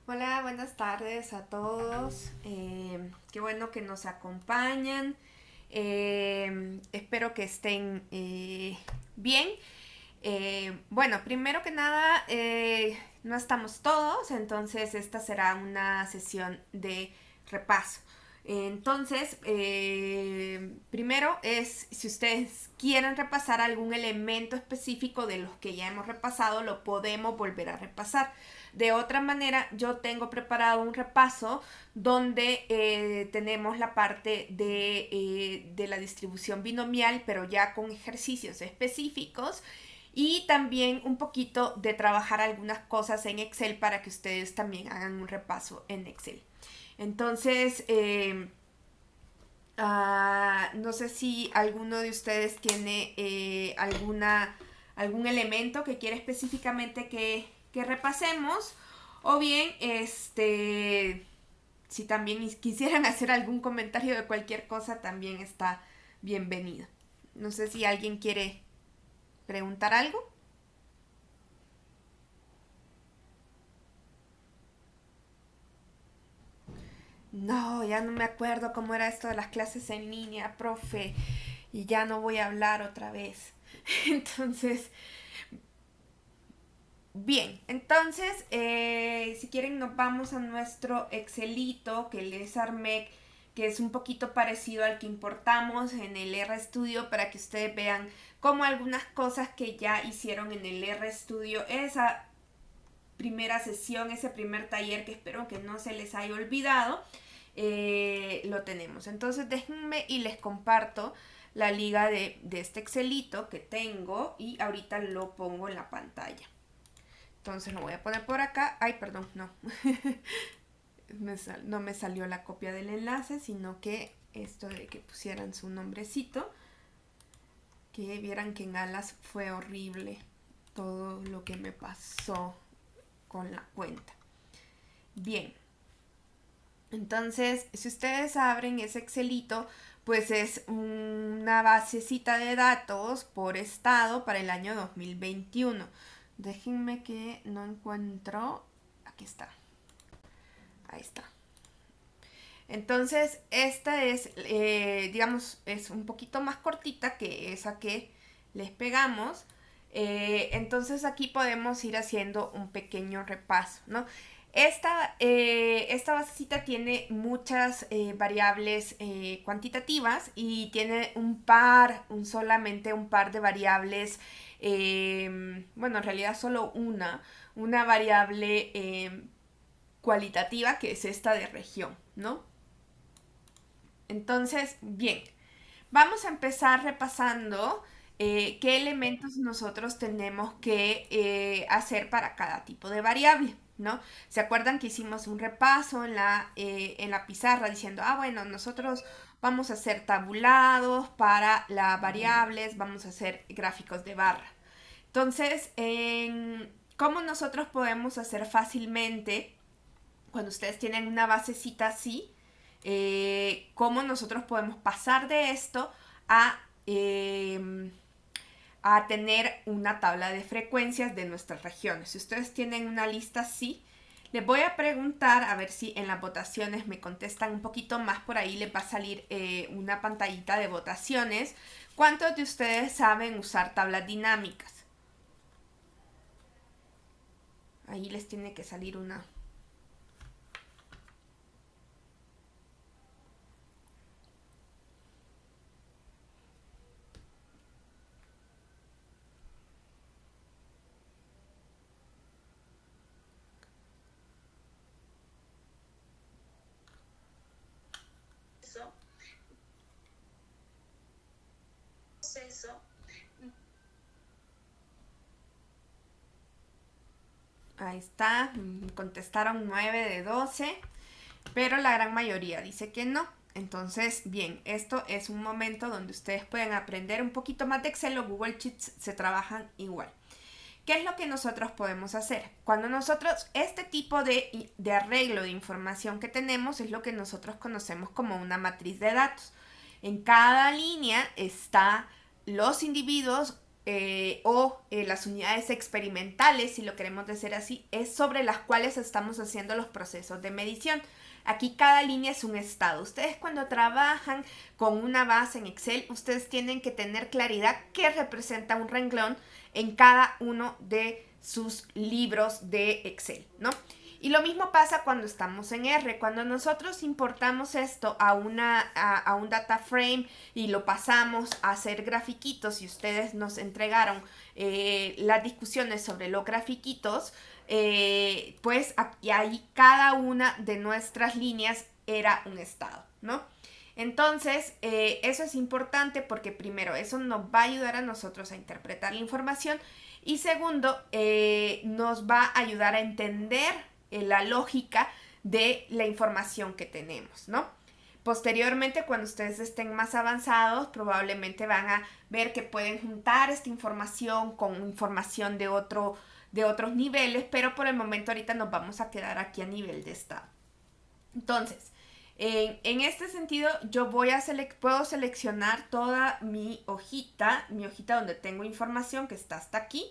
Hola, buenas tardes a todos. Qué bueno que nos acompañan. Espero que estén bien. Bueno, primero que nada, no estamos todos, entonces esta será una sesión de repaso. Entonces, primero es si ustedes quieren repasar algún elemento específico de los que ya hemos repasado, lo podemos volver a repasar. De otra manera, yo tengo preparado un repaso donde tenemos la parte de la distribución binomial, pero ya con ejercicios específicos y también un poquito de trabajar algunas cosas en Excel para que ustedes también hagan un repaso en Excel. Entonces, no sé si alguno de ustedes tiene algún elemento que quiere específicamente que repasemos o bien si también quisieran hacer algún comentario de cualquier cosa también está bienvenido. No sé si alguien quiere preguntar algo. No, ya no me acuerdo cómo era esto de las clases en línea, profe, y ya no voy a hablar otra vez. Entonces, bien, entonces, si quieren nos vamos a nuestro Excelito que les armé, que es un poquito parecido al que importamos en el RStudio para que ustedes vean cómo algunas cosas que ya hicieron en el RStudio, esa primera sesión, ese primer taller que espero que no se les haya olvidado, lo tenemos. Entonces déjenme y les comparto la liga de este Excelito que tengo y ahorita lo pongo en la pantalla. Entonces lo voy a poner por acá. Ay, perdón, no. No me salió la copia del enlace, sino que esto de que pusieran su nombrecito. Que vieran que en Alas fue horrible todo lo que me pasó con la cuenta. Bien, entonces si ustedes abren ese Excelito, pues es una basecita de datos por estado para el año 2021. Déjenme que no encuentro. Aquí está. Ahí está. Entonces, esta es, digamos, es un poquito más cortita que esa que les pegamos. Entonces aquí podemos ir haciendo un pequeño repaso, ¿no? Esta basecita tiene muchas variables cuantitativas y tiene solamente un par de variables, bueno, en realidad solo una variable cualitativa que es esta de región, ¿no? Entonces, bien, vamos a empezar repasando qué elementos nosotros tenemos que hacer para cada tipo de variable, ¿no? ¿Se acuerdan que hicimos un repaso en la pizarra diciendo, bueno, nosotros vamos a hacer tabulados para las variables, vamos a hacer gráficos de barra? Entonces, ¿cómo nosotros podemos hacer fácilmente cuando ustedes tienen una basecita así? Cómo nosotros podemos pasar de esto a, eh, a tener una tabla de frecuencias de nuestras regiones. Si ustedes tienen una lista así, les voy a preguntar a ver si en las votaciones me contestan un poquito más. Por ahí les va a salir una pantallita de votaciones. ¿Cuántos de ustedes saben usar tablas dinámicas? Ahí les tiene que salir una. Ahí está, contestaron 9 de 12, pero la gran mayoría dice que no. Entonces, bien, esto es un momento donde ustedes pueden aprender un poquito más de Excel o Google Sheets se trabajan igual. ¿Qué es lo que nosotros podemos hacer? Cuando nosotros, este tipo de arreglo de información que tenemos es lo que nosotros conocemos como una matriz de datos. En cada línea está los individuos las unidades experimentales, si lo queremos decir así, es sobre las cuales estamos haciendo los procesos de medición. Aquí cada línea es un estado. Ustedes cuando trabajan con una base en Excel, ustedes tienen que tener claridad qué representa un renglón en cada uno de sus libros de Excel, ¿no? Y lo mismo pasa cuando estamos en R. Cuando nosotros importamos esto a un data frame y lo pasamos a hacer grafiquitos y ustedes nos entregaron las discusiones sobre los grafiquitos, pues aquí ahí cada una de nuestras líneas era un estado, ¿no? Entonces, eso es importante porque primero, eso nos va a ayudar a nosotros a interpretar la información y segundo, nos va a ayudar a entender la lógica de la información que tenemos, ¿no? Posteriormente, cuando ustedes estén más avanzados, probablemente van a ver que pueden juntar esta información con información de otros niveles, pero por el momento ahorita nos vamos a quedar aquí a nivel de estado. Entonces, en este sentido, yo puedo seleccionar toda mi hojita donde tengo información que está hasta aquí,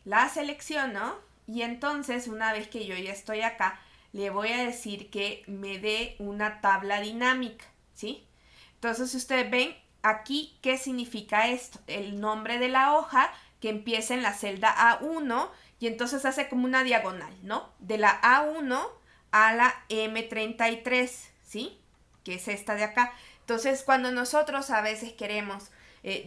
la selecciono y entonces una vez que yo ya estoy acá, le voy a decir que me dé una tabla dinámica, ¿sí? Entonces, si ustedes ven aquí, ¿qué significa esto? El nombre de la hoja que empieza en la celda A1 y entonces hace como una diagonal, ¿no? De la A1 a la M33, ¿sí? Que es esta de acá. Entonces, cuando nosotros a veces queremos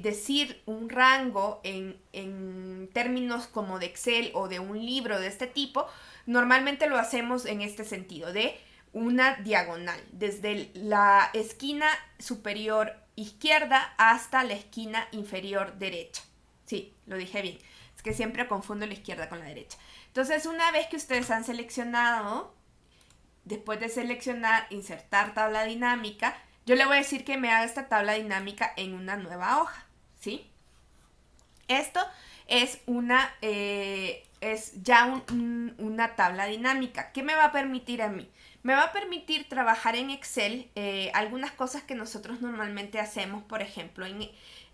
decir un rango en términos como de Excel o de un libro de este tipo, normalmente lo hacemos en este sentido, de una diagonal, desde la esquina superior izquierda hasta la esquina inferior derecha. Sí, lo dije bien. Es que siempre confundo la izquierda con la derecha. Entonces, una vez que ustedes han seleccionado, después de seleccionar, insertar tabla dinámica, yo le voy a decir que me haga esta tabla dinámica en una nueva hoja, ¿sí? Esto es es ya una tabla dinámica. ¿Qué me va a permitir a mí? Me va a permitir trabajar en Excel algunas cosas que nosotros normalmente hacemos, por ejemplo,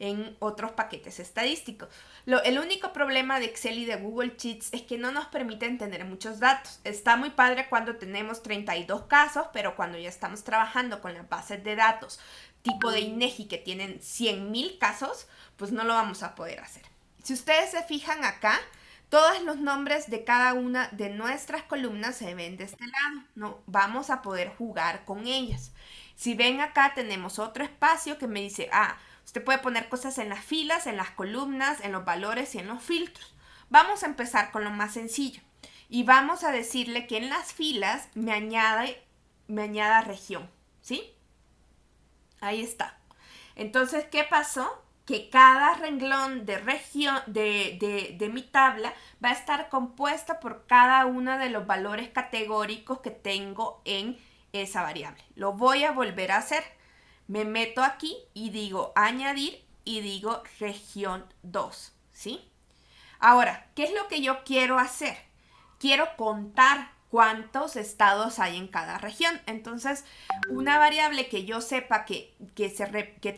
en otros paquetes estadísticos. El único problema de Excel y de Google Sheets es que no nos permiten tener muchos datos. Está muy padre cuando tenemos 32 casos, pero cuando ya estamos trabajando con las bases de datos tipo de INEGI que tienen 100,000 casos, pues no lo vamos a poder hacer. Si ustedes se fijan acá, todos los nombres de cada una de nuestras columnas se ven de este lado, ¿no? Vamos a poder jugar con ellas. Si ven acá tenemos otro espacio que me dice, usted puede poner cosas en las filas, en las columnas, en los valores y en los filtros. Vamos a empezar con lo más sencillo y vamos a decirle que en las filas me añada región, ¿sí? Ahí está. Entonces, ¿qué pasó? Que cada renglón de región de mi tabla va a estar compuesta por cada uno de los valores categóricos que tengo en esa variable. Lo voy a volver a hacer. Me meto aquí y digo añadir y digo región 2, ¿sí? Ahora, ¿qué es lo que yo quiero hacer? Quiero contar cuántos estados hay en cada región. Entonces, una variable que yo sepa que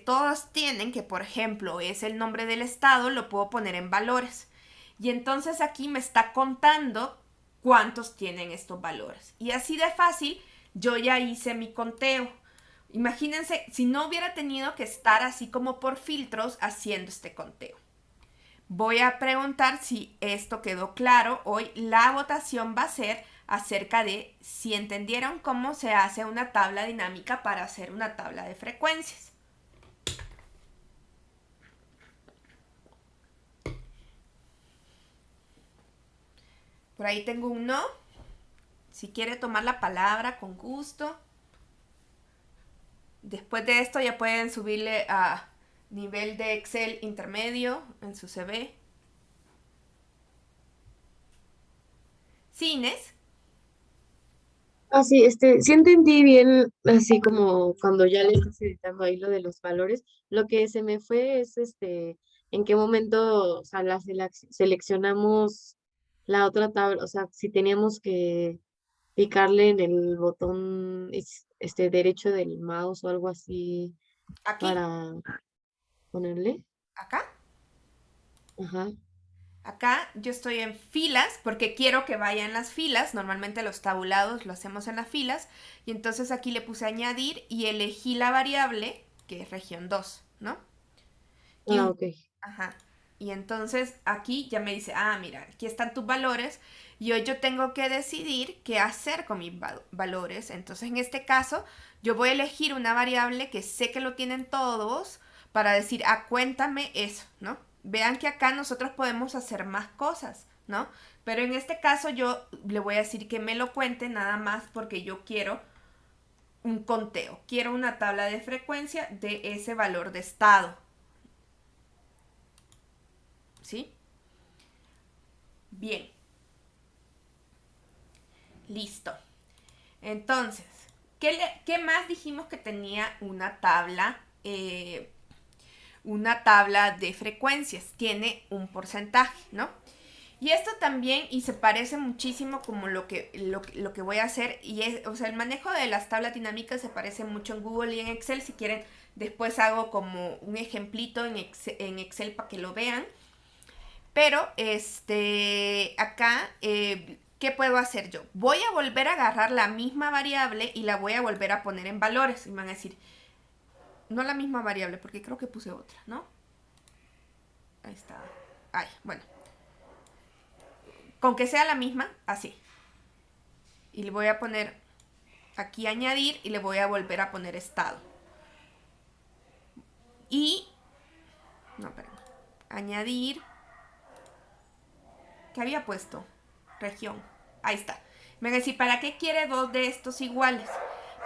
todos tienen, que por ejemplo es el nombre del estado, lo puedo poner en valores. Y entonces aquí me está contando cuántos tienen estos valores. Y así de fácil, yo ya hice mi conteo. Imagínense si no hubiera tenido que estar así como por filtros haciendo este conteo. Voy a preguntar si esto quedó claro. Hoy la votación va a ser acerca de si entendieron cómo se hace una tabla dinámica para hacer una tabla de frecuencias. Por ahí tengo un no. Si quiere tomar la palabra, con gusto. Después de esto ya pueden subirle a nivel de Excel intermedio en su CV. ¿Sí, Inés? Sí, sí entendí bien, así como cuando ya le estás editando ahí lo de los valores. Lo que se me fue es en qué momento, o sea, seleccionamos la otra tabla, o sea, si teníamos que picarle en el botón derecho del mouse o algo así Aquí, para ponerle. acá. Ajá. Acá yo estoy en filas porque quiero que vaya en las filas. Normalmente los tabulados lo hacemos en las filas. Y entonces aquí le puse añadir y elegí la variable que es región 2, ¿no? Y, Ah, ok. ajá. Y entonces aquí ya me dice, ah, mira, aquí están tus valores. Y hoy yo tengo que decidir qué hacer con mis valores. Entonces en este caso yo voy a elegir una variable que sé que lo tienen todos para decir, ah, cuéntame eso, ¿no? Vean que acá nosotros podemos hacer más cosas, ¿no? Pero en este caso yo le voy a decir que me lo cuente nada más porque yo quiero un conteo. Quiero una tabla de frecuencia de ese valor de estado, ¿sí? Bien, listo. Entonces, ¿qué más dijimos que tenía una tabla de frecuencias? Tiene un porcentaje, ¿no? Y esto también, y se parece muchísimo como lo que voy a hacer, y es, o sea, el manejo de las tablas dinámicas se parece mucho en Google y en Excel. Si quieren, después hago como un ejemplito en Excel para que lo vean. Pero, acá, ¿qué puedo hacer yo? Voy a volver a agarrar la misma variable y la voy a volver a poner en valores. Y me van a decir, no la misma variable, porque creo que puse otra, ¿no? Ahí está. Ay, bueno. Con que sea la misma, así. Y le voy a poner aquí añadir y le voy a volver a poner estado. Y, no, espérame. Añadir, ¿qué había puesto? Región. Ahí está. Me van a decir, ¿para qué quiere dos de estos iguales?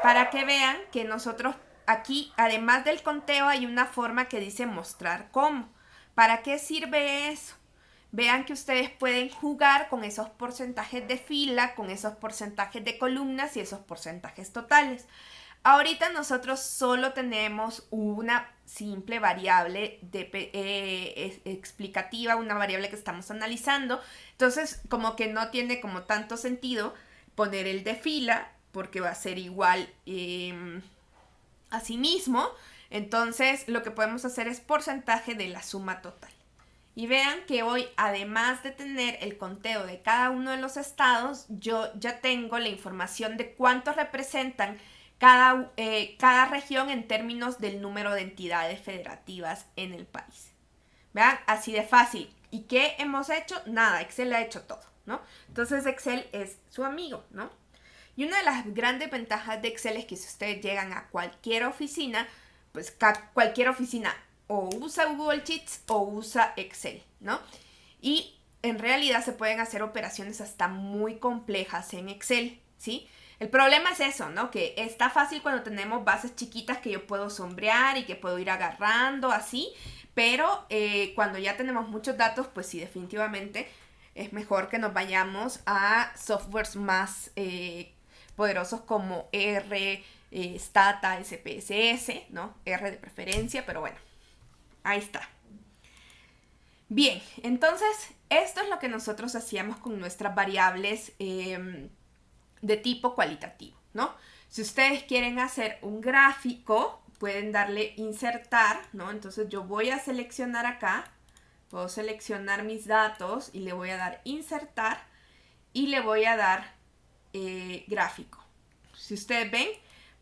Para que vean que nosotros aquí, además del conteo, hay una forma que dice mostrar cómo. ¿Para qué sirve eso? Vean que ustedes pueden jugar con esos porcentajes de fila, con esos porcentajes de columnas y esos porcentajes totales. Ahorita nosotros solo tenemos una simple variable explicativa, una variable que estamos analizando. Entonces, como que no tiene como tanto sentido poner el de fila, porque va a ser igual a sí mismo. Entonces, lo que podemos hacer es porcentaje de la suma total. Y vean que hoy, además de tener el conteo de cada uno de los estados, yo ya tengo la información de cuántos representan cada región en términos del número de entidades federativas en el país. Vean, así de fácil. ¿Y qué hemos hecho? Nada, Excel ha hecho todo, ¿no? Entonces Excel es su amigo, ¿no? Y una de las grandes ventajas de Excel es que si ustedes llegan a cualquier oficina, pues cualquier oficina o usa Google Sheets o usa Excel, ¿no? Y en realidad se pueden hacer operaciones hasta muy complejas en Excel, ¿sí? El problema es eso, ¿no? Que está fácil cuando tenemos bases chiquitas que yo puedo sombrear y que puedo ir agarrando así, pero cuando ya tenemos muchos datos, pues sí, definitivamente es mejor que nos vayamos a softwares más poderosos como R, Stata, SPSS, ¿no? R de preferencia, pero bueno, ahí está. Bien, entonces esto es lo que nosotros hacíamos con nuestras variables de tipo cualitativo, ¿no? Si ustedes quieren hacer un gráfico, pueden darle insertar, ¿no? Entonces yo voy a seleccionar acá, puedo seleccionar mis datos y le voy a dar insertar y le voy a dar gráfico. Si ustedes ven,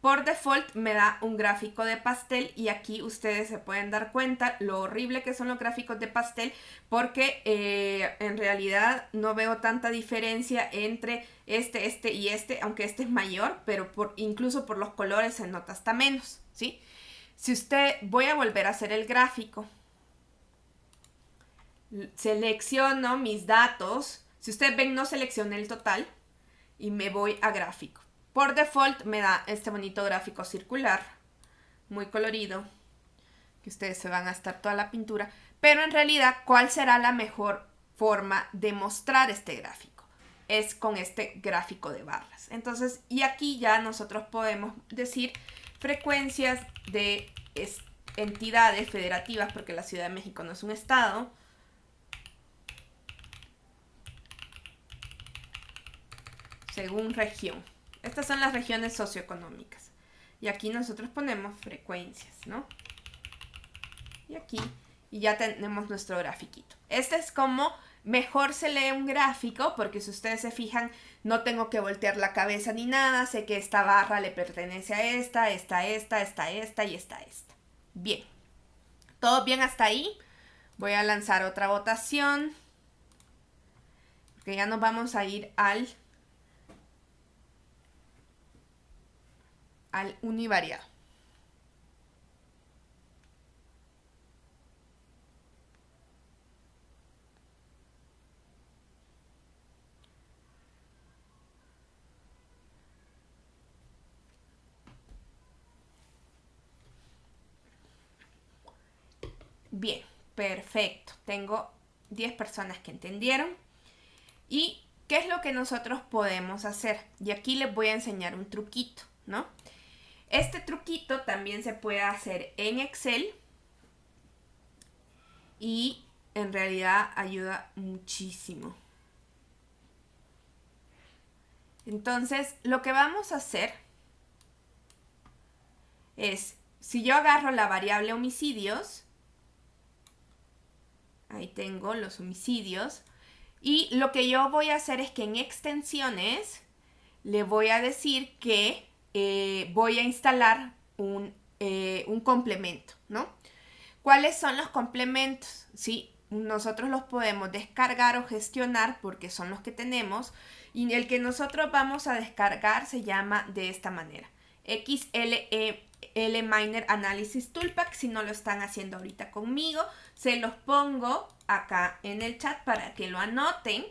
por default me da un gráfico de pastel y aquí ustedes se pueden dar cuenta lo horrible que son los gráficos de pastel porque en realidad no veo tanta diferencia entre este y este, aunque este es mayor, pero incluso por los colores se nota hasta menos, ¿sí? Si usted, voy a volver a hacer el gráfico, selecciono mis datos, si ustedes ven no seleccioné el total y me voy a gráfico. Por default me da este bonito gráfico circular, muy colorido, que ustedes se van a estar toda la pintura, pero en realidad, ¿cuál será la mejor forma de mostrar este gráfico? Es con este gráfico de barras. Entonces, y aquí ya nosotros podemos decir frecuencias de entidades federativas, porque la Ciudad de México no es un estado, según región. Estas son las regiones socioeconómicas. Y aquí nosotros ponemos frecuencias, ¿no? Y aquí Y ya tenemos nuestro grafiquito. Este es como mejor se lee un gráfico, porque si ustedes se fijan, no tengo que voltear la cabeza ni nada. Sé que esta barra le pertenece a esta, esta y esta. Bien. ¿Todo bien hasta ahí? Voy a lanzar otra votación. Porque ya nos vamos a ir al univariado. Bien, perfecto. Tengo 10 personas que entendieron. ¿Y qué es lo que nosotros podemos hacer? Y aquí les voy a enseñar un truquito, ¿no? Este truquito también se puede hacer en Excel y en realidad ayuda muchísimo. Entonces, lo que vamos a hacer es, si yo agarro la variable homicidios, ahí tengo los homicidios, y lo que yo voy a hacer es que en extensiones le voy a decir que voy a instalar un complemento, ¿no? ¿Cuáles son los complementos? Sí, nosotros los podemos descargar o gestionar porque son los que tenemos, y el que nosotros vamos a descargar se llama de esta manera: XLMiner Analysis Toolpack. Si no lo están haciendo ahorita conmigo, se los pongo acá en el chat para que lo anoten,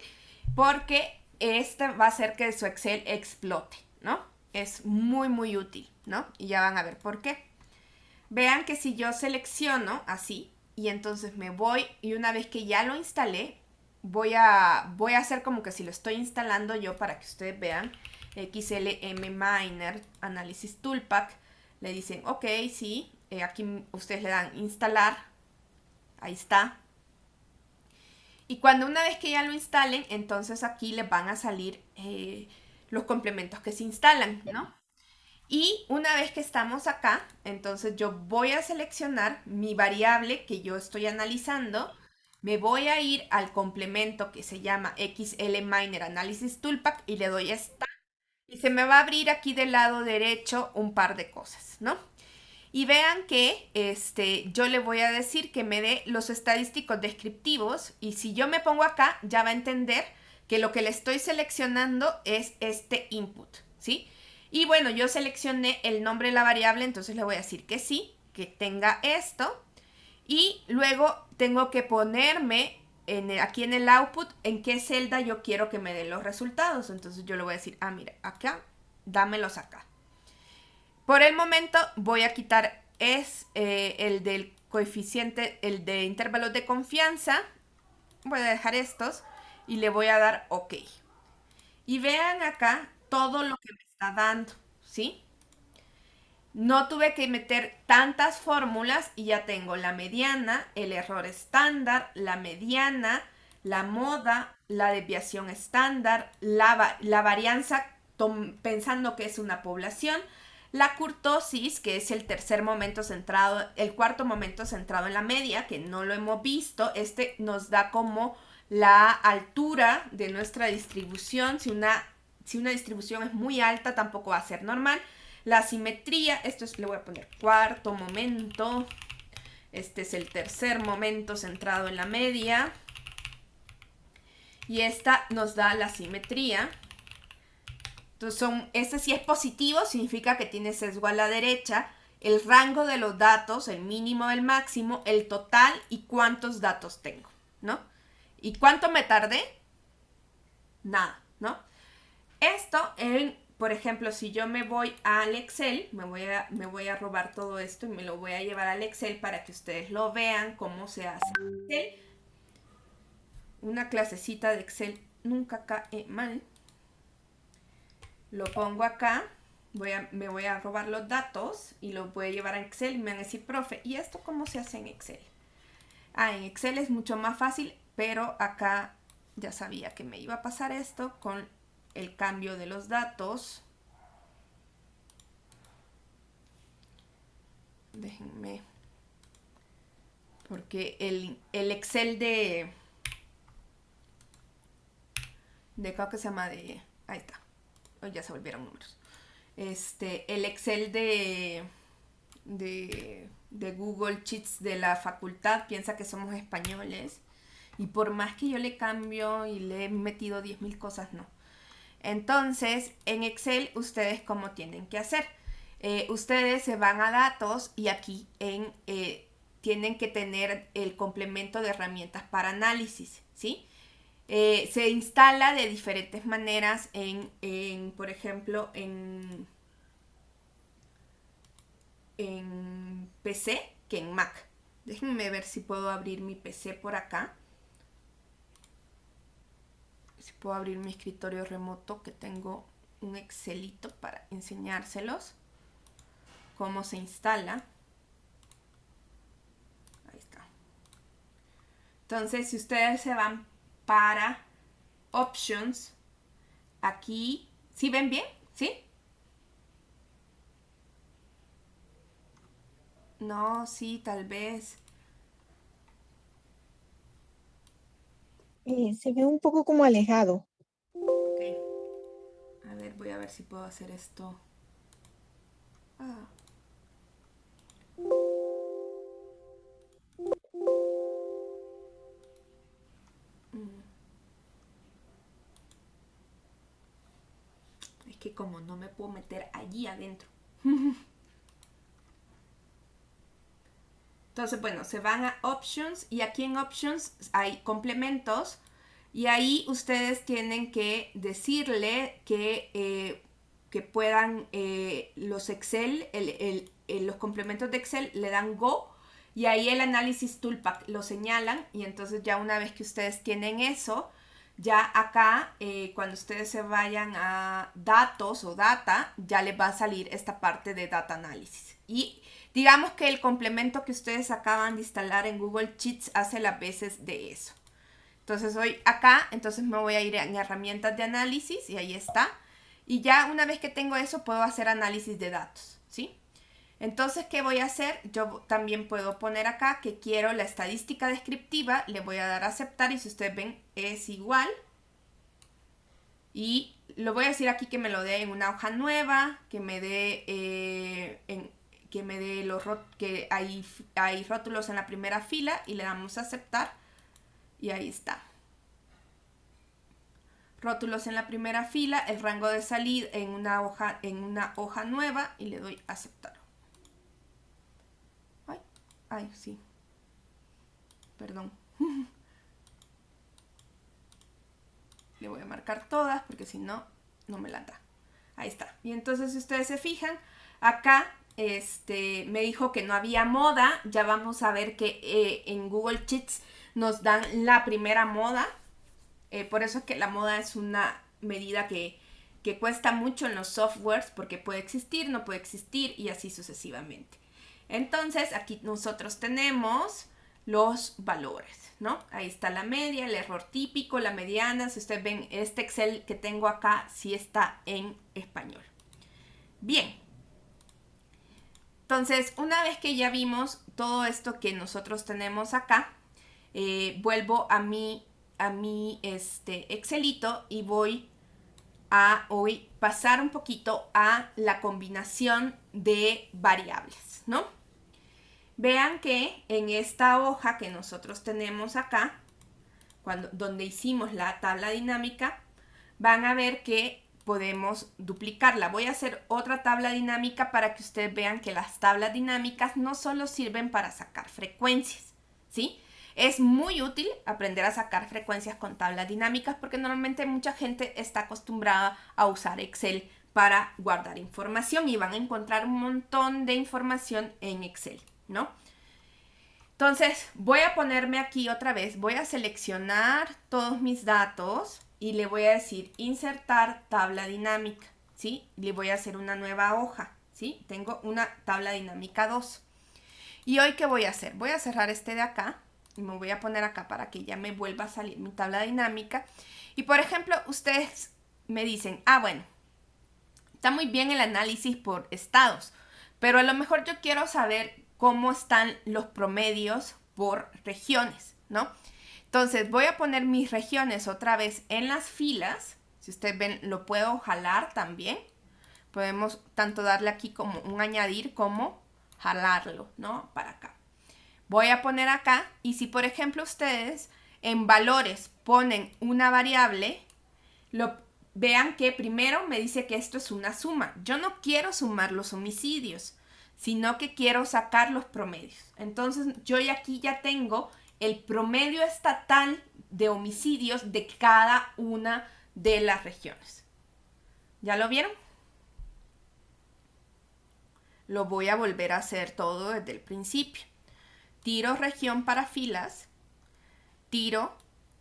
porque este va a hacer que su Excel explote, ¿no? Es muy, muy útil, ¿no? Y ya van a ver por qué. Vean que si yo selecciono así y entonces me voy, y una vez que ya lo instalé, voy a hacer como que si lo estoy instalando yo para que ustedes vean. XLM Miner Analysis Toolpack. Le dicen, ok, sí. Aquí ustedes le dan instalar. Ahí está. Y cuando una vez que ya lo instalen, entonces aquí les van a salir los complementos que se instalan, ¿no? Y una vez que estamos acá, entonces yo voy a seleccionar mi variable que yo estoy analizando. Me voy a ir al complemento que se llama XLMiner Analysis Toolpack y le doy esta. Y se me va a abrir aquí del lado derecho un par de cosas, ¿no? Y vean que yo le voy a decir que me dé los estadísticos descriptivos, y si yo me pongo acá ya va a entender que lo que le estoy seleccionando es este input, ¿sí? Y bueno, yo seleccioné el nombre de la variable, entonces le voy a decir que sí, que tenga esto, y luego tengo que ponerme aquí en el output en qué celda yo quiero que me dé los resultados. Entonces yo le voy a decir, mira, acá, dámelos acá. Por el momento voy a quitar el del coeficiente, el de intervalos de confianza. Voy a dejar estos y le voy a dar OK. Y vean acá todo lo que me está dando, ¿sí? No tuve que meter tantas fórmulas y ya tengo la mediana, el error estándar, la mediana, la moda, la desviación estándar, la varianza pensando que es una población, la curtosis, que es el tercer momento centrado, el cuarto momento centrado en la media, que no lo hemos visto. Este nos da como la altura de nuestra distribución. Si una distribución es muy alta, tampoco va a ser normal. La simetría, esto es, le voy a poner cuarto momento. Este es el tercer momento centrado en la media. Y esta nos da la simetría. Entonces, este si es positivo, significa que tiene sesgo a la derecha. El rango de los datos, el mínimo, el máximo, el total y cuántos datos tengo, ¿no? ¿Y cuánto me tardé? Nada, ¿no? Esto, por ejemplo, si yo me voy al Excel, me voy a robar todo esto y me lo voy a llevar al Excel para que ustedes lo vean cómo se hace Excel. Una clasecita de Excel nunca cae mal. Lo pongo acá, me voy a robar los datos y los voy a llevar a Excel y me van a decir, profe, ¿y esto cómo se hace en Excel? En Excel es mucho más fácil, pero acá ya sabía que me iba a pasar esto con el cambio de los datos. Déjenme porque el Excel creo que se llama ahí está, oh, ya se volvieron números. El Excel de Google Sheets de la facultad piensa que somos españoles y por más que yo le cambio y le he metido 10.000 cosas, no. Entonces, en Excel, ¿ustedes cómo tienen que hacer? Ustedes se van a datos y aquí tienen que tener el complemento de herramientas para análisis, ¿sí? Se instala de diferentes maneras por ejemplo, en PC que en Mac. Déjenme ver si puedo abrir mi PC por acá. Si puedo abrir mi escritorio remoto, que tengo un Excelito para enseñárselos cómo se instala. Ahí está. Entonces, si ustedes se van para Options, aquí, ¿sí ven bien? ¿Sí? No, sí, tal vez. Se ve un poco como alejado. Ok. A ver, voy a ver si puedo hacer esto. Ah. Mm. Es que como no me puedo meter allí adentro. Entonces, bueno, se van a Options y aquí en Options hay complementos y ahí ustedes tienen que decirle que puedan los Excel, los complementos de Excel le dan Go y ahí el análisis toolpack lo señalan y entonces ya una vez que ustedes tienen eso, ya acá cuando ustedes se vayan a datos o data, ya les va a salir esta parte de data análisis. Y digamos que el complemento que ustedes acaban de instalar en Google Sheets hace las veces de eso. Entonces hoy acá, entonces me voy a ir en herramientas de análisis y ahí está. Y ya una vez que tengo eso puedo hacer análisis de datos, ¿sí? Entonces, ¿qué voy a hacer? Yo también puedo poner acá que quiero la estadística descriptiva, le voy a dar a aceptar y si ustedes ven es igual. Y lo voy a decir aquí que me lo dé en una hoja nueva, que me dé que hay rótulos en la primera fila y le damos a aceptar y ahí está. Rótulos en la primera fila, el rango de salida en una hoja nueva y le doy a aceptar. Ay, sí. Perdón. Le voy a marcar todas porque si no, no me la da. Ahí está. Y entonces si ustedes se fijan, acá me dijo que no había moda. Ya vamos a ver que en Google Sheets nos dan la primera moda. Por eso es que la moda es una medida que cuesta mucho en los softwares porque puede existir, no puede existir y así sucesivamente. Entonces aquí nosotros tenemos los valores, ¿no? Ahí está la media, el error típico, la mediana. Si ustedes ven este Excel que tengo acá, sí está en español. Bien. Entonces, una vez que ya vimos todo esto que nosotros tenemos acá, vuelvo a mi Excelito y voy a hoy pasar un poquito a la combinación de variables, ¿no? Vean que en esta hoja que nosotros tenemos acá, donde hicimos la tabla dinámica, van a ver que podemos duplicarla. Voy a hacer otra tabla dinámica para que ustedes vean que las tablas dinámicas no solo sirven para sacar frecuencias, ¿sí? Es muy útil aprender a sacar frecuencias con tablas dinámicas porque normalmente mucha gente está acostumbrada a usar Excel para guardar información y van a encontrar un montón de información en Excel, ¿no? Entonces voy a ponerme aquí otra vez, voy a seleccionar todos mis datos y le voy a decir insertar tabla dinámica, ¿sí? Le voy a hacer una nueva hoja, ¿sí? Tengo una tabla dinámica 2. ¿Y hoy qué voy a hacer? Voy a cerrar este de acá y me voy a poner acá para que ya me vuelva a salir mi tabla dinámica. Y por ejemplo, ustedes me dicen, bueno, está muy bien el análisis por estados, pero a lo mejor yo quiero saber cómo están los promedios por regiones, ¿no? Entonces voy a poner mis regiones otra vez en las filas. Si ustedes ven, lo puedo jalar también. Podemos tanto darle aquí como un añadir como jalarlo, ¿no? Para acá. Voy a poner acá y si por ejemplo ustedes en valores ponen una variable, vean que primero me dice que esto es una suma. Yo no quiero sumar los homicidios, sino que quiero sacar los promedios. Entonces yo aquí ya tengo el promedio estatal de homicidios de cada una de las regiones. ¿Ya lo vieron? Lo voy a volver a hacer todo desde el principio. Tiro región para filas, tiro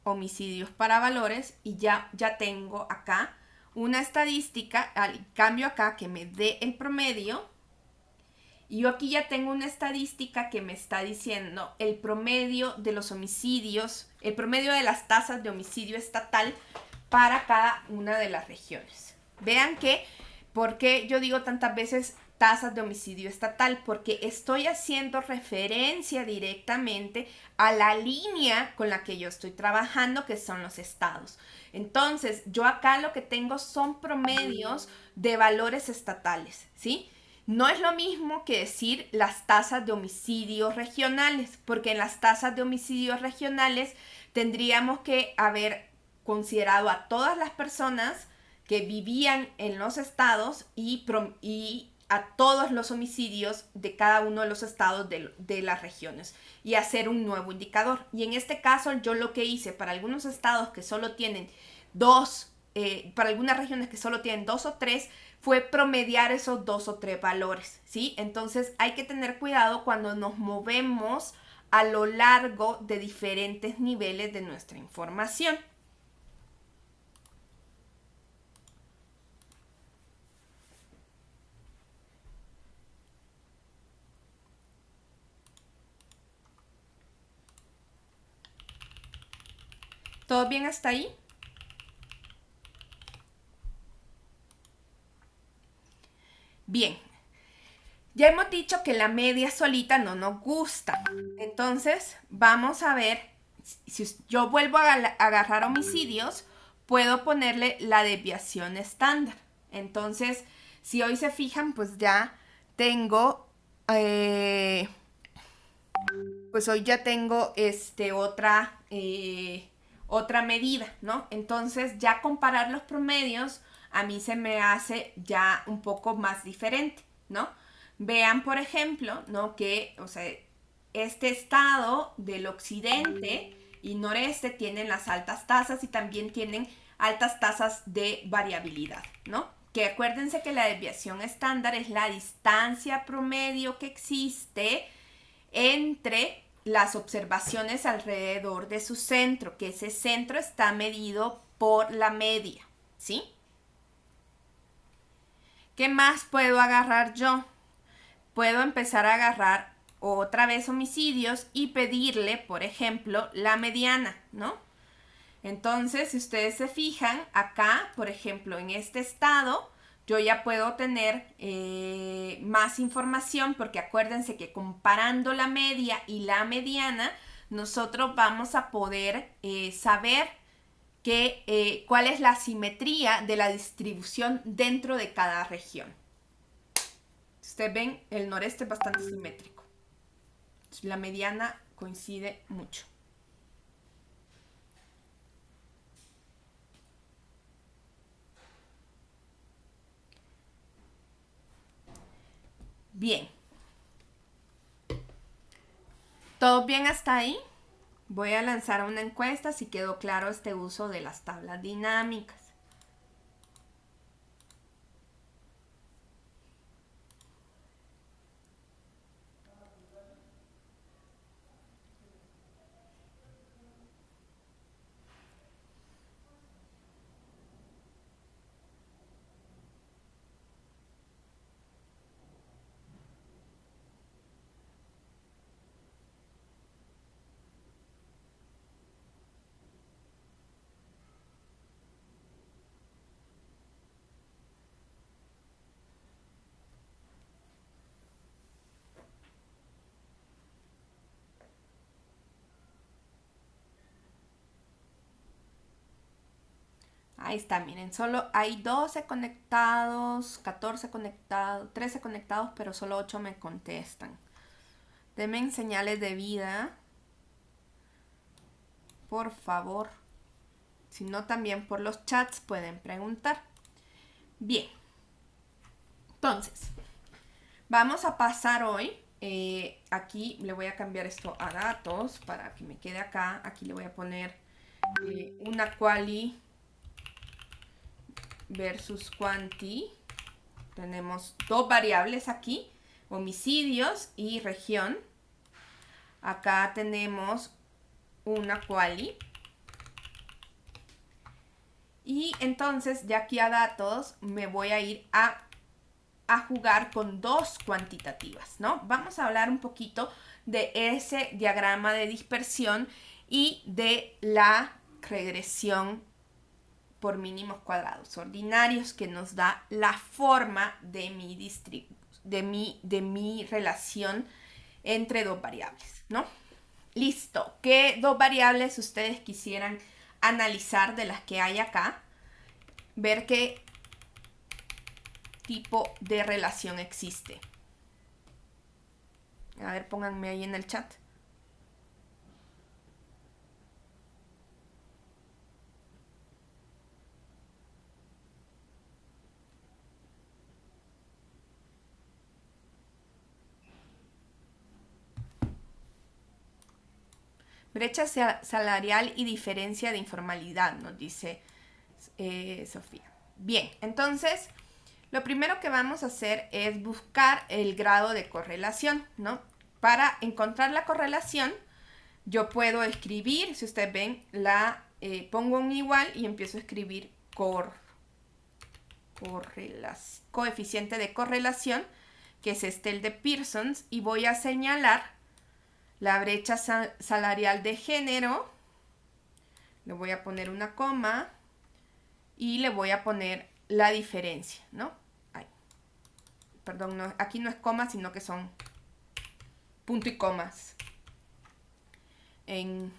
homicidios para valores y ya tengo acá una estadística, cambio acá que me dé el promedio y yo aquí ya tengo una estadística que me está diciendo el promedio de los homicidios, el promedio de las tasas de homicidio estatal para cada una de las regiones. Vean que, ¿por qué yo digo tantas veces tasas de homicidio estatal? Porque estoy haciendo referencia directamente a la línea con la que yo estoy trabajando, que son los estados. Entonces, yo acá lo que tengo son promedios de valores estatales, ¿sí? No es lo mismo que decir las tasas de homicidios regionales, porque en las tasas de homicidios regionales tendríamos que haber considerado a todas las personas que vivían en los estados y a todos los homicidios de cada uno de los estados de las regiones y hacer un nuevo indicador. Y en este caso yo lo que hice para algunos estados que solo tienen para algunas regiones que solo tienen 2 o 3, fue promediar esos 2 o 3 valores, ¿sí? Entonces hay que tener cuidado cuando nos movemos a lo largo de diferentes niveles de nuestra información. ¿Todo bien hasta ahí? Bien, ya hemos dicho que la media solita no nos gusta. Entonces, vamos a ver, si yo vuelvo a agarrar homicidios, puedo ponerle la desviación estándar. Entonces, si hoy se fijan, pues ya tengo, pues hoy ya tengo otra medida, ¿no? Entonces, ya comparar los promedios a mí se me hace ya un poco más diferente, ¿no? Vean, por ejemplo, ¿no? Que, o sea, este estado del occidente y noreste tienen las altas tasas y también tienen altas tasas de variabilidad, ¿no? Que acuérdense que la desviación estándar es la distancia promedio que existe entre las observaciones alrededor de su centro, que ese centro está medido por la media, ¿sí? ¿Qué más puedo agarrar yo? Puedo empezar a agarrar otra vez homicidios y pedirle, por ejemplo, la mediana, ¿no? Entonces, si ustedes se fijan, acá, por ejemplo, en este estado, yo ya puedo tener más información porque acuérdense que comparando la media y la mediana, nosotros vamos a poder saber cuál es la simetría de la distribución dentro de cada región. Ustedes ven, el noreste es bastante simétrico. La mediana coincide mucho. Bien. ¿Todo bien hasta ahí? Voy a lanzar una encuesta si quedó claro este uso de las tablas dinámicas. Ahí está, miren, solo hay 12 conectados, 14 conectados, 13 conectados, pero solo 8 me contestan. Denme señales de vida, por favor. Si no, también por los chats pueden preguntar. Bien. Entonces, vamos a pasar hoy. Aquí le voy a cambiar esto a datos para que me quede acá. Aquí le voy a poner una quali versus quanti. Tenemos dos variables aquí, homicidios y región. Acá tenemos una quali. Y entonces, ya aquí a datos, me voy a ir a jugar con dos cuantitativas, ¿no? Vamos a hablar un poquito de ese diagrama de dispersión y de la regresión por mínimos cuadrados ordinarios, que nos da la forma de mi relación entre dos variables, ¿no? Listo. ¿Qué dos variables ustedes quisieran analizar de las que hay acá? Ver qué tipo de relación existe. A ver, pónganme ahí en el chat. Brecha salarial y diferencia de informalidad, nos dice Sofía. Bien, entonces, lo primero que vamos a hacer es buscar el grado de correlación, ¿no? Para encontrar la correlación, yo puedo escribir, si ustedes ven, pongo un igual y empiezo a escribir coeficiente de correlación, que es el de Pearson, y voy a señalar la brecha salarial de género. Le voy a poner una coma y le voy a poner la diferencia, ¿no? Ay, perdón, no, aquí no es coma, sino que son punto y comas en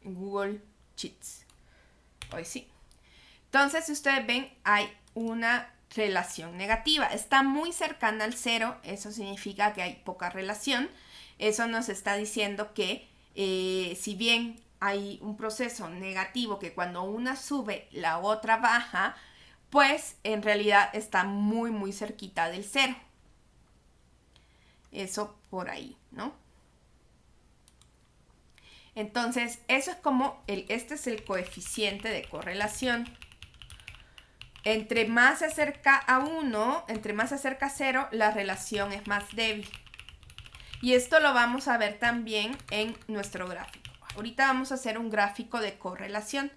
Google Sheets. Hoy sí. Entonces, si ustedes ven, hay una relación negativa. Está muy cercana al cero, eso significa que hay poca relación. Eso nos está diciendo que si bien hay un proceso negativo, que cuando una sube, la otra baja, pues en realidad está muy, muy cerquita del cero. Eso por ahí, ¿no? Entonces, eso es como, este es el coeficiente de correlación. Entre más se acerca a 1, entre más se acerca a 0, la relación es más débil. Y esto lo vamos a ver también en nuestro gráfico. Ahorita vamos a hacer un gráfico de correlación.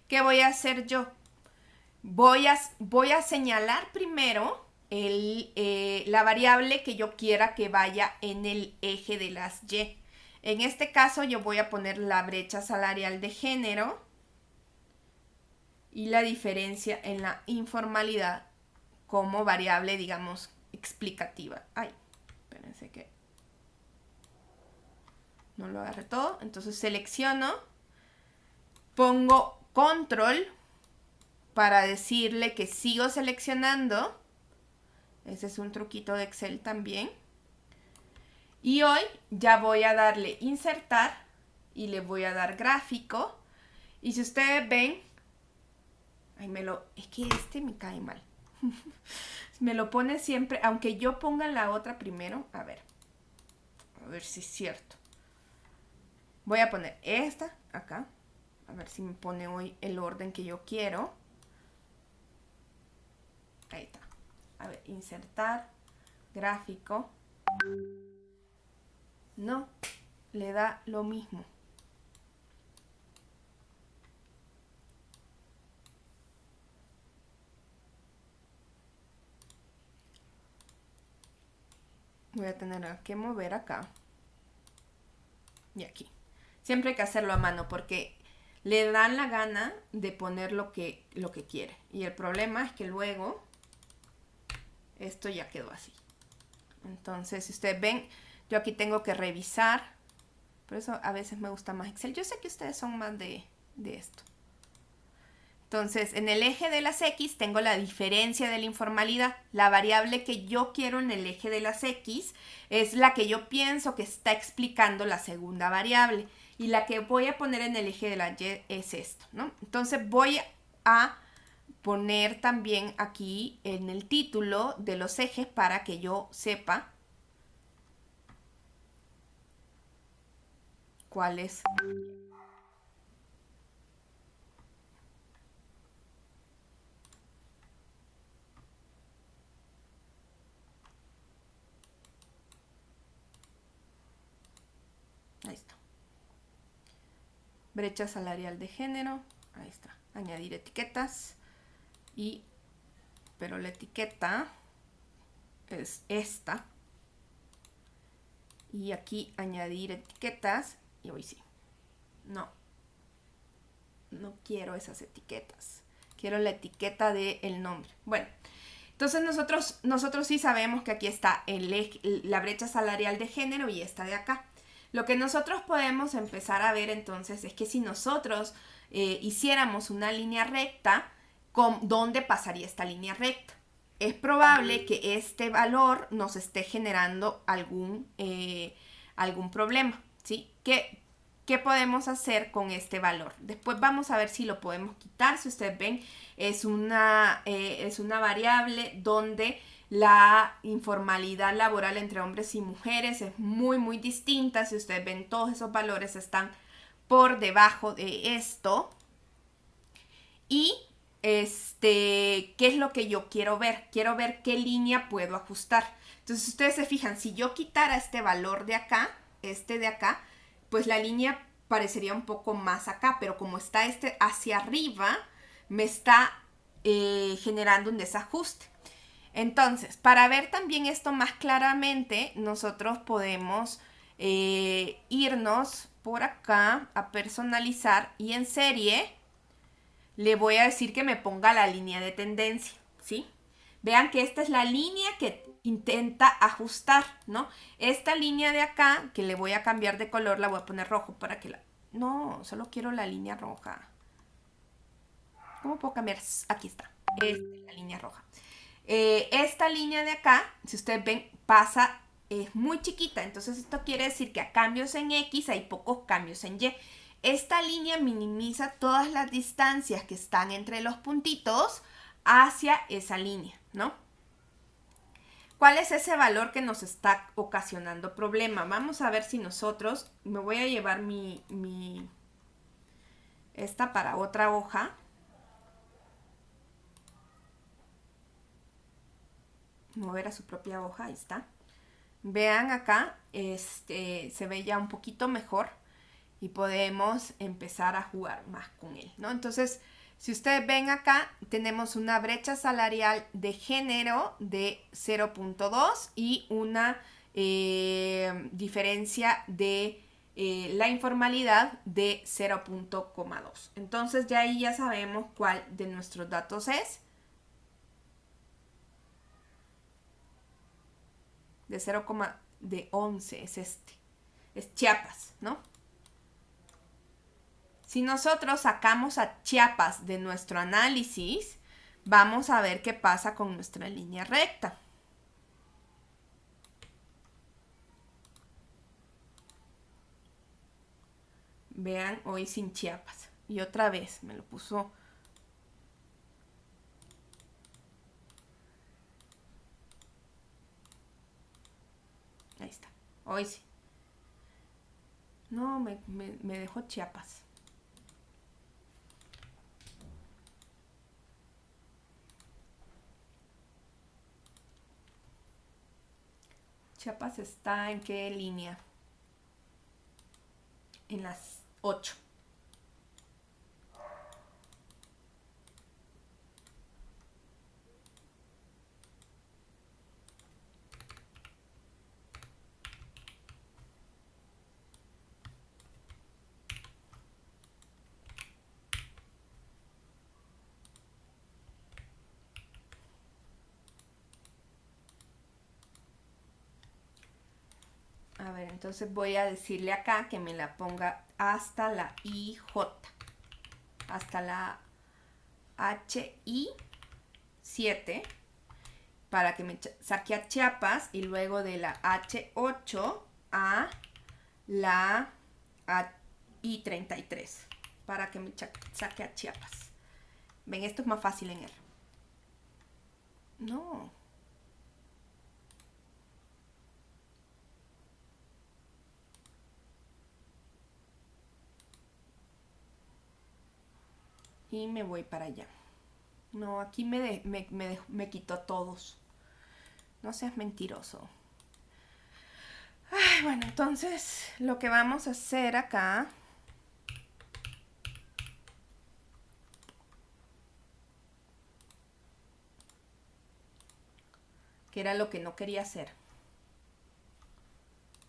¿Qué voy a hacer yo? Voy a señalar primero la variable que yo quiera que vaya en el eje de las Y. En este caso yo voy a poner la brecha salarial de género y la diferencia en la informalidad como variable, digamos, explicativa. Ay, espérense que no lo agarré todo. Entonces selecciono, pongo control para decirle que sigo seleccionando. Ese es un truquito de Excel también. Y hoy ya voy a darle insertar y le voy a dar gráfico. Y si ustedes ven, es que este me cae mal. Me lo pone siempre, aunque yo ponga la otra primero. A ver si es cierto. Voy a poner esta acá. A ver si me pone hoy el orden que yo quiero. Ahí está. A ver, insertar, gráfico. No, le da lo mismo. Voy a tener que mover acá. Y aquí. Siempre hay que hacerlo a mano porque le dan la gana de poner lo que quiere. Y el problema es que luego esto ya quedó así. Entonces, si ustedes ven, yo aquí tengo que revisar. Por eso a veces me gusta más Excel. Yo sé que ustedes son más de esto. Entonces, en el eje de las X tengo la diferencia de la informalidad. La variable que yo quiero en el eje de las X es la que yo pienso que está explicando la segunda variable. Y la que voy a poner en el eje de la Y es esto, ¿no? Entonces voy a poner también aquí en el título de los ejes para que yo sepa cuál es. Ahí está. Brecha salarial de género. Ahí está. Añadir etiquetas. Pero la etiqueta es esta. Y aquí añadir etiquetas. Y hoy sí. No quiero esas etiquetas. Quiero la etiqueta del nombre. Bueno, entonces nosotros sí sabemos que aquí está la brecha salarial de género y esta de acá. Lo que nosotros podemos empezar a ver entonces es que si nosotros hiciéramos una línea recta, ¿dónde pasaría esta línea recta? Es probable que este valor nos esté generando algún problema, ¿sí? ¿Qué podemos hacer con este valor? Después vamos a ver si lo podemos quitar. Si ustedes ven, es una variable donde la informalidad laboral entre hombres y mujeres es muy, muy distinta. Si ustedes ven, todos esos valores están por debajo de esto. Y ¿qué es lo que yo quiero ver? Quiero ver qué línea puedo ajustar. Entonces, si ustedes se fijan, si yo quitara este valor de acá, de acá, pues la línea parecería un poco más acá, pero como está hacia arriba, me está generando un desajuste. Entonces, para ver también esto más claramente, nosotros podemos irnos por acá a personalizar y en serie le voy a decir que me ponga la línea de tendencia, ¿sí? Vean que esta es la línea que intenta ajustar, ¿no? Esta línea de acá, que le voy a cambiar de color, la voy a poner rojo para que la... No, solo quiero la línea roja. ¿Cómo puedo cambiar? Aquí está. Esta es la línea roja. Esta línea de acá, si ustedes ven, es muy chiquita. Entonces esto quiere decir que a cambios en X hay pocos cambios en Y. Esta línea minimiza todas las distancias que están entre los puntitos hacia esa línea, ¿no? ¿Cuál es ese valor que nos está ocasionando problema? Vamos a ver si nosotros... Me voy a llevar esta para otra hoja. Mover a su propia hoja, ahí está. Vean acá, se ve ya un poquito mejor y podemos empezar a jugar más con él, ¿no? Entonces, si ustedes ven acá, tenemos una brecha salarial de género de 0.2 y una diferencia de la informalidad de 0.2. Entonces, ya ahí ya sabemos cuál de nuestros datos es. De 0,11 es es Chiapas, ¿no? Si nosotros sacamos a Chiapas de nuestro análisis, vamos a ver qué pasa con nuestra línea recta. Vean, hoy sin Chiapas. Y otra vez me lo puso... Ahí está. Hoy sí. No, me dejó Chiapas. Chiapas está en qué línea? En las 8. A ver, entonces voy a decirle acá que me la ponga hasta la IJ. Hasta la HI7 para que me saque a Chiapas y luego de la H8 a la I33 para que me saque a Chiapas. Ven, esto es más fácil en R. No. Y me voy para allá. No, aquí me quitó todos. No seas mentiroso. Ay, bueno, entonces lo que vamos a hacer acá que era lo que no quería hacer,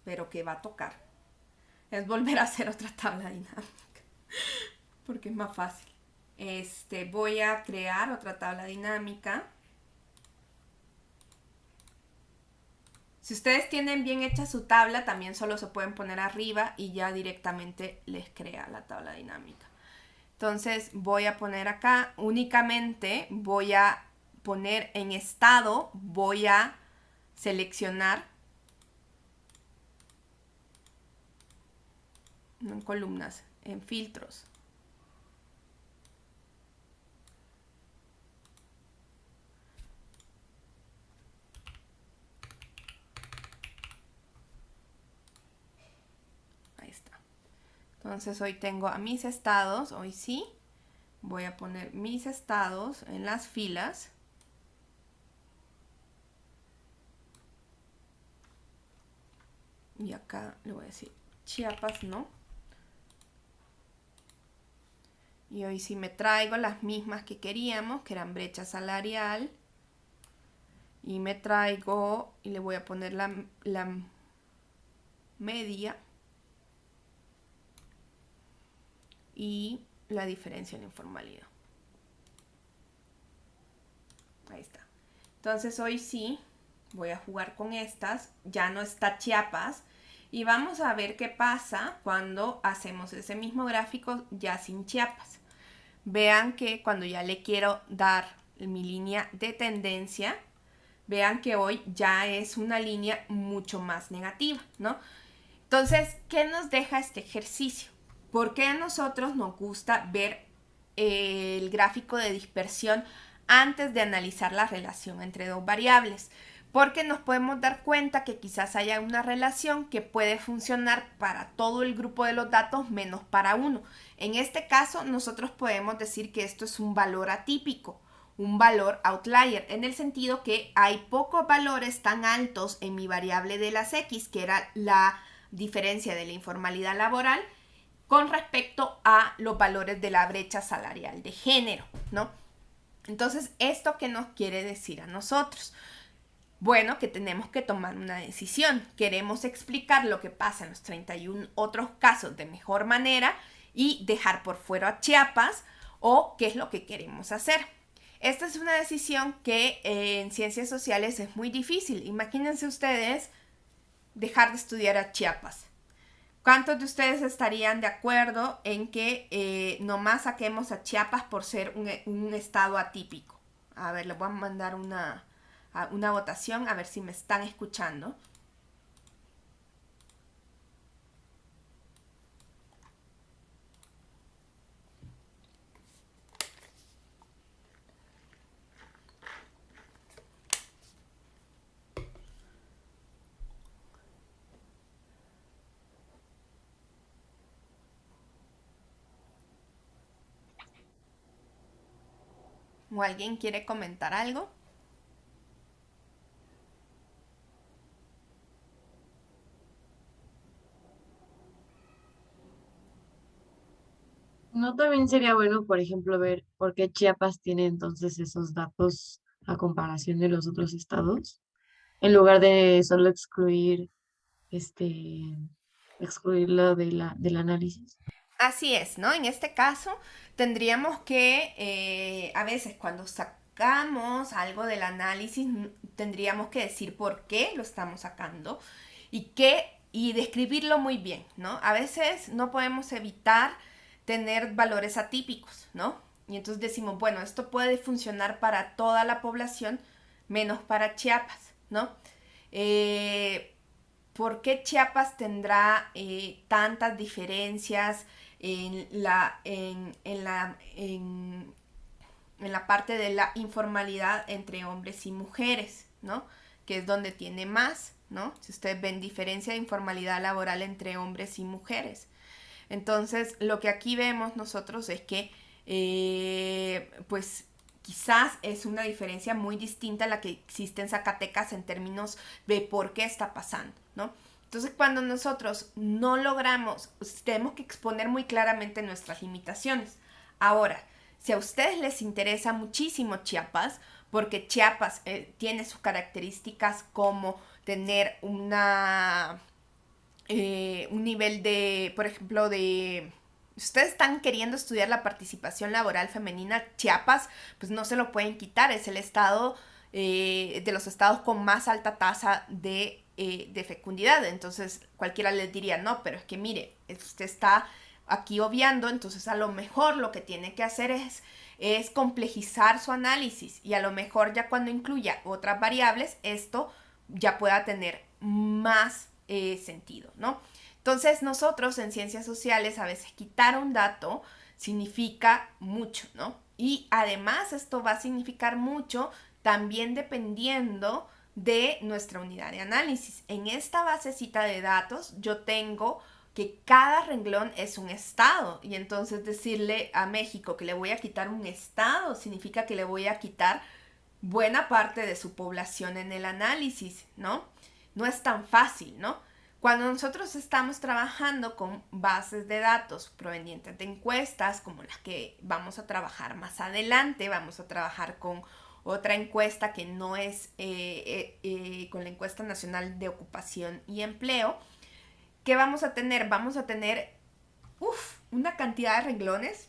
pero que va a tocar, es volver a hacer otra tabla dinámica, porque es más fácil. Voy a crear otra tabla dinámica. Si ustedes tienen bien hecha su tabla, también solo se pueden poner arriba y ya directamente les crea la tabla dinámica. Entonces voy a poner acá, únicamente voy a poner en estado, voy a seleccionar, no en columnas, en filtros. Ahí está. Entonces hoy tengo a mis estados, hoy sí. Voy a poner mis estados en las filas. Y acá le voy a decir Chiapas, ¿no? Y hoy sí me traigo las mismas que queríamos, que eran brecha salarial. Y me traigo, y le voy a poner la media. Y la diferencia en la informalidad. Ahí está. Entonces hoy sí voy a jugar con estas. Ya no está Chiapas. Y vamos a ver qué pasa cuando hacemos ese mismo gráfico ya sin Chiapas. Vean que cuando ya le quiero dar mi línea de tendencia, vean que hoy ya es una línea mucho más negativa, ¿no? Entonces, ¿qué nos deja este ejercicio? ¿Por qué a nosotros nos gusta ver el gráfico de dispersión antes de analizar la relación entre dos variables? Porque nos podemos dar cuenta que quizás haya una relación que puede funcionar para todo el grupo de los datos menos para uno. En este caso, nosotros podemos decir que esto es un valor atípico, un valor outlier, en el sentido que hay pocos valores tan altos en mi variable de las X, que era la diferencia de la informalidad laboral, con respecto a los valores de la brecha salarial de género, ¿no? Entonces, ¿esto qué nos quiere decir a nosotros? Bueno, que tenemos que tomar una decisión. Queremos explicar lo que pasa en los 31 otros casos de mejor manera y dejar por fuera a Chiapas, o qué es lo que queremos hacer. Esta es una decisión que en ciencias sociales es muy difícil. Imagínense ustedes dejar de estudiar a Chiapas. ¿Cuántos de ustedes estarían de acuerdo en que nomás saquemos a Chiapas por ser un estado atípico? A ver, les voy a mandar una votación, a ver si me están escuchando. ¿O alguien quiere comentar algo? No, también sería bueno, por ejemplo, ver por qué Chiapas tiene entonces esos datos a comparación de los otros estados, en lugar de solo este, excluirlo del análisis. Así es, ¿no? En este caso tendríamos que, a veces cuando sacamos algo del análisis, tendríamos que decir por qué lo estamos sacando y describirlo muy bien, ¿no? A veces no podemos evitar tener valores atípicos, ¿no? Y entonces decimos, bueno, esto puede funcionar para toda la población, menos para Chiapas, ¿no? ¿Por qué Chiapas tendrá tantas diferencias en la parte de la informalidad entre hombres y mujeres, ¿no? Que es donde tiene más, ¿no? Si ustedes ven diferencia de informalidad laboral entre hombres y mujeres. Entonces, lo que aquí vemos nosotros es que, pues, quizás es una diferencia muy distinta a la que existe en Zacatecas en términos de por qué está pasando, ¿no? Entonces, cuando nosotros no logramos, pues, tenemos que exponer muy claramente nuestras limitaciones. Ahora, si a ustedes les interesa muchísimo Chiapas, porque Chiapas tiene sus características como tener un nivel de, por ejemplo, de... Ustedes están queriendo estudiar la participación laboral femenina, Chiapas, pues no se lo pueden quitar, es el estado de los estados con más alta tasa de fecundidad. Entonces cualquiera les diría, no, pero es que mire, usted está aquí obviando, entonces a lo mejor lo que tiene que hacer es complejizar su análisis y a lo mejor ya cuando incluya otras variables, esto ya pueda tener más sentido, ¿no? Entonces nosotros en ciencias sociales a veces quitar un dato significa mucho, ¿no? Y además esto va a significar mucho también dependiendo de nuestra unidad de análisis. En esta basecita de datos yo tengo que cada renglón es un estado y entonces decirle a México que le voy a quitar un estado significa que le voy a quitar buena parte de su población en el análisis, ¿no? No es tan fácil, ¿no? Cuando nosotros estamos trabajando con bases de datos provenientes de encuestas, como las que vamos a trabajar más adelante, vamos a trabajar con otra encuesta que no es con la encuesta nacional de ocupación y empleo, ¿qué vamos a tener? Vamos a tener una cantidad de renglones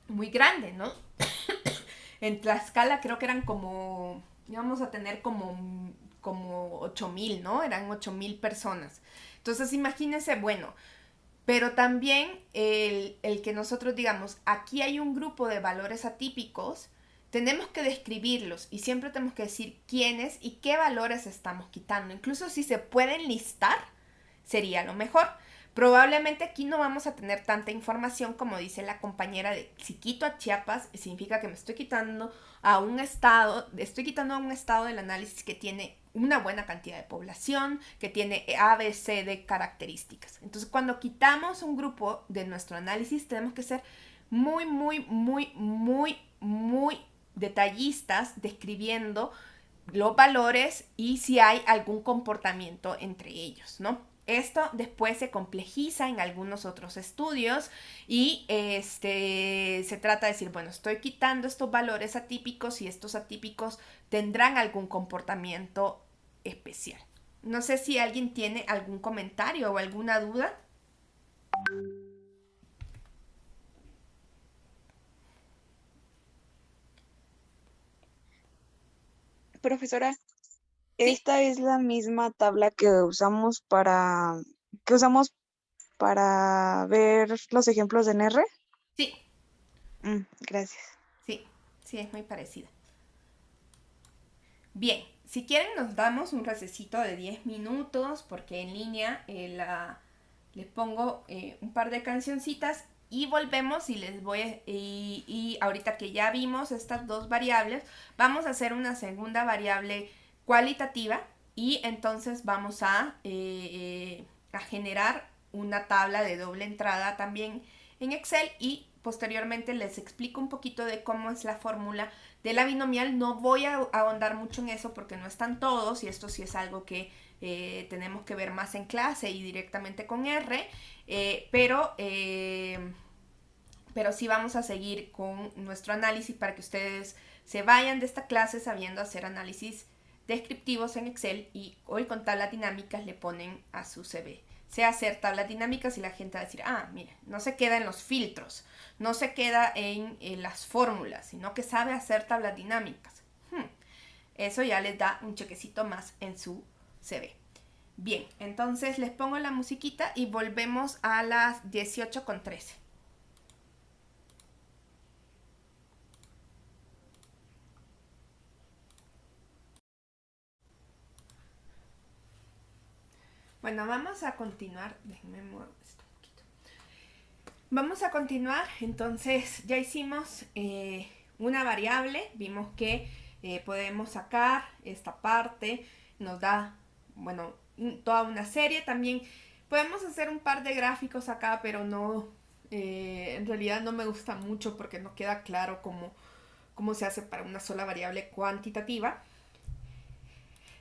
muy grande, ¿no? En Tlaxcala creo que eran como, íbamos a tener como 8,000, ¿no? Eran 8,000 personas. Entonces imagínense, bueno, pero también el que nosotros digamos, aquí hay un grupo de valores atípicos, tenemos que describirlos y siempre tenemos que decir quiénes y qué valores estamos quitando. Incluso si se pueden listar, sería lo mejor. Probablemente aquí no vamos a tener tanta información como dice la compañera de si quito a Chiapas, significa que me estoy quitando a un estado del análisis que tiene una buena cantidad de población, que tiene A, B, C de características. Entonces, cuando quitamos un grupo de nuestro análisis, tenemos que ser muy, muy, muy, muy, muy detallistas describiendo los valores y si hay algún comportamiento entre ellos, ¿no? Esto después se complejiza en algunos otros estudios y se trata de decir, bueno, estoy quitando estos valores atípicos y estos atípicos tendrán algún comportamiento especial. No sé si alguien tiene algún comentario o alguna duda. Profesora, Sí, esta es la misma tabla que usamos para ver los ejemplos en R. sí, Gracias. sí, sí, es muy parecida. Bien, si quieren nos damos un recesito de 10 minutos porque en línea les pongo un par de cancioncitas y volvemos y y ahorita que ya vimos estas dos variables, vamos a hacer una segunda variable cualitativa y entonces vamos a generar una tabla de doble entrada también en Excel y posteriormente les explico un poquito de cómo es la fórmula de la binomial. No voy a ahondar mucho en eso porque no están todos y esto sí es algo que tenemos que ver más en clase y directamente con R, pero sí vamos a seguir con nuestro análisis para que ustedes se vayan de esta clase sabiendo hacer análisis descriptivos en Excel y hoy con tablas dinámicas le ponen a su CV. Sé hacer tablas dinámicas y la gente va a decir, ah, mira, no se queda en los filtros, no se queda en las fórmulas, sino que sabe hacer tablas dinámicas. Eso ya les da un chequecito más en su CV. Bien, entonces les pongo la musiquita y volvemos a las 18:13. Bueno, vamos a continuar. Déjenme mover esto un poquito. Vamos a continuar. Entonces, ya hicimos una variable. Vimos que podemos sacar esta parte. Nos da, bueno, toda una serie. También podemos hacer un par de gráficos acá, pero no, en realidad no me gusta mucho porque no queda claro cómo se hace para una sola variable cuantitativa.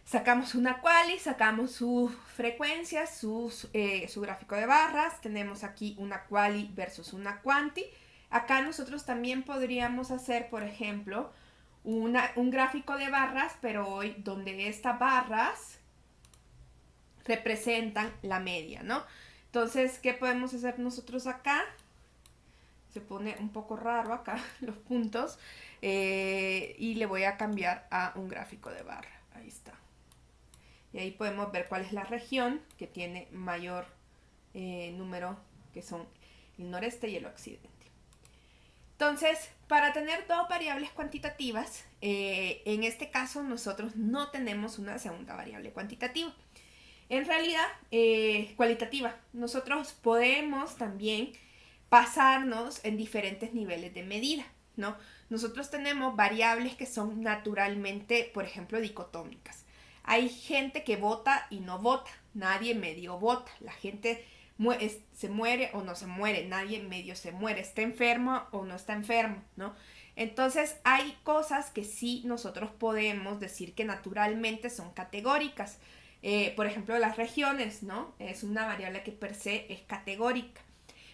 Sacamos una quali, sacamos su frecuencia, su gráfico de barras. Tenemos aquí una quali versus una quanti. Acá nosotros también podríamos hacer, por ejemplo, un gráfico de barras, pero hoy donde estas barras representan la media, ¿no? Entonces, ¿qué podemos hacer nosotros acá? Se pone un poco raro acá los puntos. Y le voy a cambiar a un gráfico de barra. Ahí está. Y ahí podemos ver cuál es la región que tiene mayor número, que son el noreste y el occidente. Entonces, para tener dos variables cuantitativas, en este caso nosotros no tenemos una segunda variable cuantitativa. En realidad, cualitativa, nosotros podemos también pasarnos en diferentes niveles de medida, ¿no? Nosotros tenemos variables que son naturalmente, por ejemplo, dicotómicas. Hay gente que vota y no vota, nadie medio vota, la gente se muere o no se muere, nadie medio se muere, está enfermo o no está enfermo, ¿no? Entonces hay cosas que sí nosotros podemos decir que naturalmente son categóricas. Por ejemplo, las regiones, ¿no? Es una variable que per se es categórica.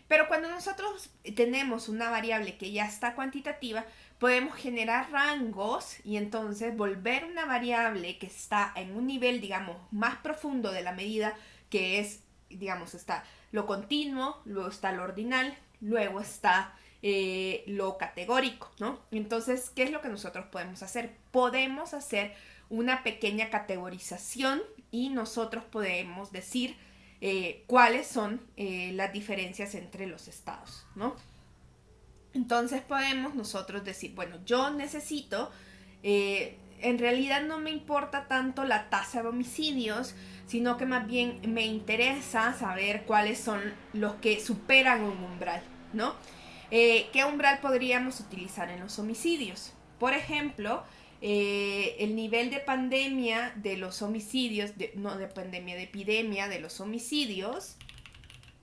Pero cuando nosotros tenemos una variable que ya está cuantitativa, podemos generar rangos y entonces volver una variable que está en un nivel, digamos, más profundo de la medida, que es, digamos, está lo continuo, luego está lo ordinal, luego está lo categórico, ¿no? Entonces, ¿qué es lo que nosotros podemos hacer? Podemos hacer una pequeña categorización y nosotros podemos decir cuáles son las diferencias entre los estados, ¿no? Entonces podemos nosotros decir, bueno, yo necesito, en realidad no me importa tanto la tasa de homicidios, sino que más bien me interesa saber cuáles son los que superan un umbral, ¿no? ¿Qué umbral podríamos utilizar en los homicidios? Por ejemplo, el nivel de pandemia de los homicidios, no de pandemia, de epidemia de los homicidios,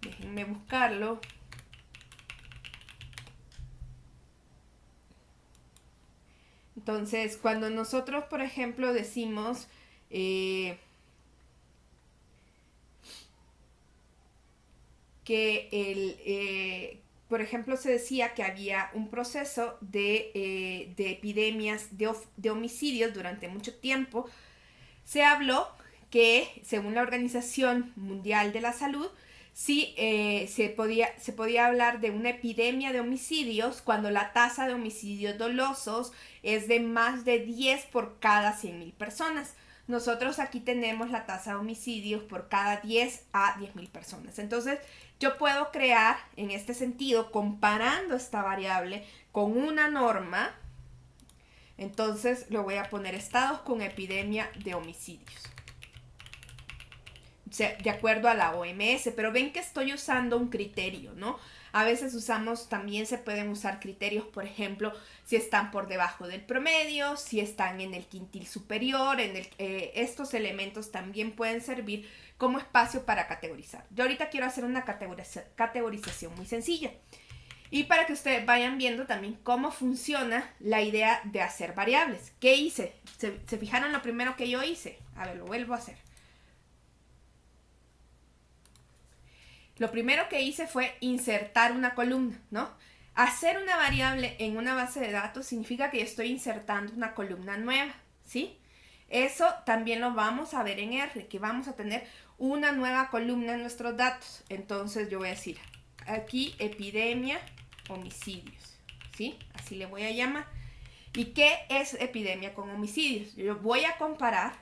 déjenme buscarlo. Entonces, cuando nosotros, por ejemplo, decimos que por ejemplo, se decía que había un proceso de epidemias de homicidios durante mucho tiempo. Se habló que, según la Organización Mundial de la Salud, sí se podía hablar de una epidemia de homicidios cuando la tasa de homicidios dolosos es de más de 10 por cada 100.000 personas. Nosotros aquí tenemos la tasa de homicidios por cada 10 a 10.000 personas. Entonces, yo puedo crear, en este sentido, comparando esta variable con una norma. Entonces, lo voy a poner estados con epidemia de homicidios, o sea, de acuerdo a la OMS, pero ven que estoy usando un criterio, ¿no? A veces también se pueden usar criterios, por ejemplo, si están por debajo del promedio, si están en el quintil superior, estos elementos también pueden servir como espacio para categorizar. Yo ahorita quiero hacer una categorización muy sencilla. Y para que ustedes vayan viendo también cómo funciona la idea de hacer variables. ¿Qué hice? ¿Se fijaron lo primero que yo hice? A ver, lo vuelvo a hacer. Lo primero que hice fue insertar una columna, ¿no? Hacer una variable en una base de datos significa que yo estoy insertando una columna nueva, ¿sí? Eso también lo vamos a ver en R, que vamos a tener una nueva columna en nuestros datos. Entonces yo voy a decir, aquí epidemia, homicidios, ¿sí? Así le voy a llamar. ¿Y qué es epidemia con homicidios? Yo voy a comparar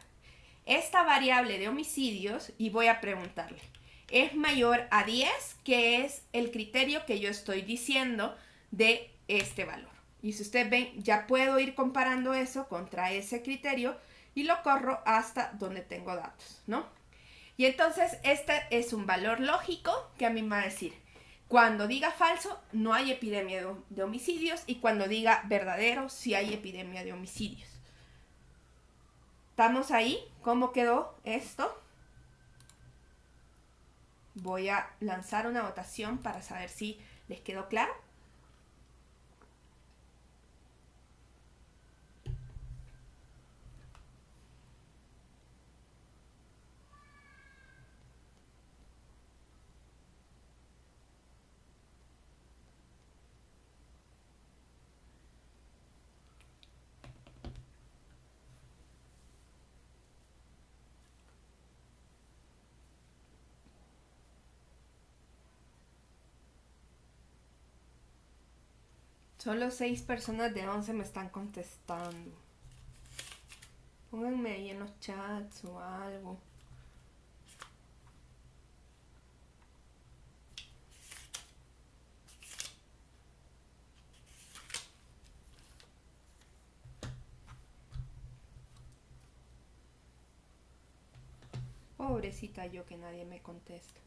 esta variable de homicidios y voy a preguntarle, ¿es mayor a 10? Que es el criterio que yo estoy diciendo de este valor. Y si ustedes ven, ya puedo ir comparando eso contra ese criterio y lo corro hasta donde tengo datos, ¿no? Y entonces este es un valor lógico que a mí me va a decir, cuando diga falso, no hay epidemia de homicidios, y cuando diga verdadero, sí hay epidemia de homicidios. ¿Estamos ahí? ¿Cómo quedó esto? Voy a lanzar una votación para saber si les quedó claro. Solo 6 personas de 11 me están contestando. Pónganme ahí en los chats o algo. Pobrecita yo que nadie me contesta.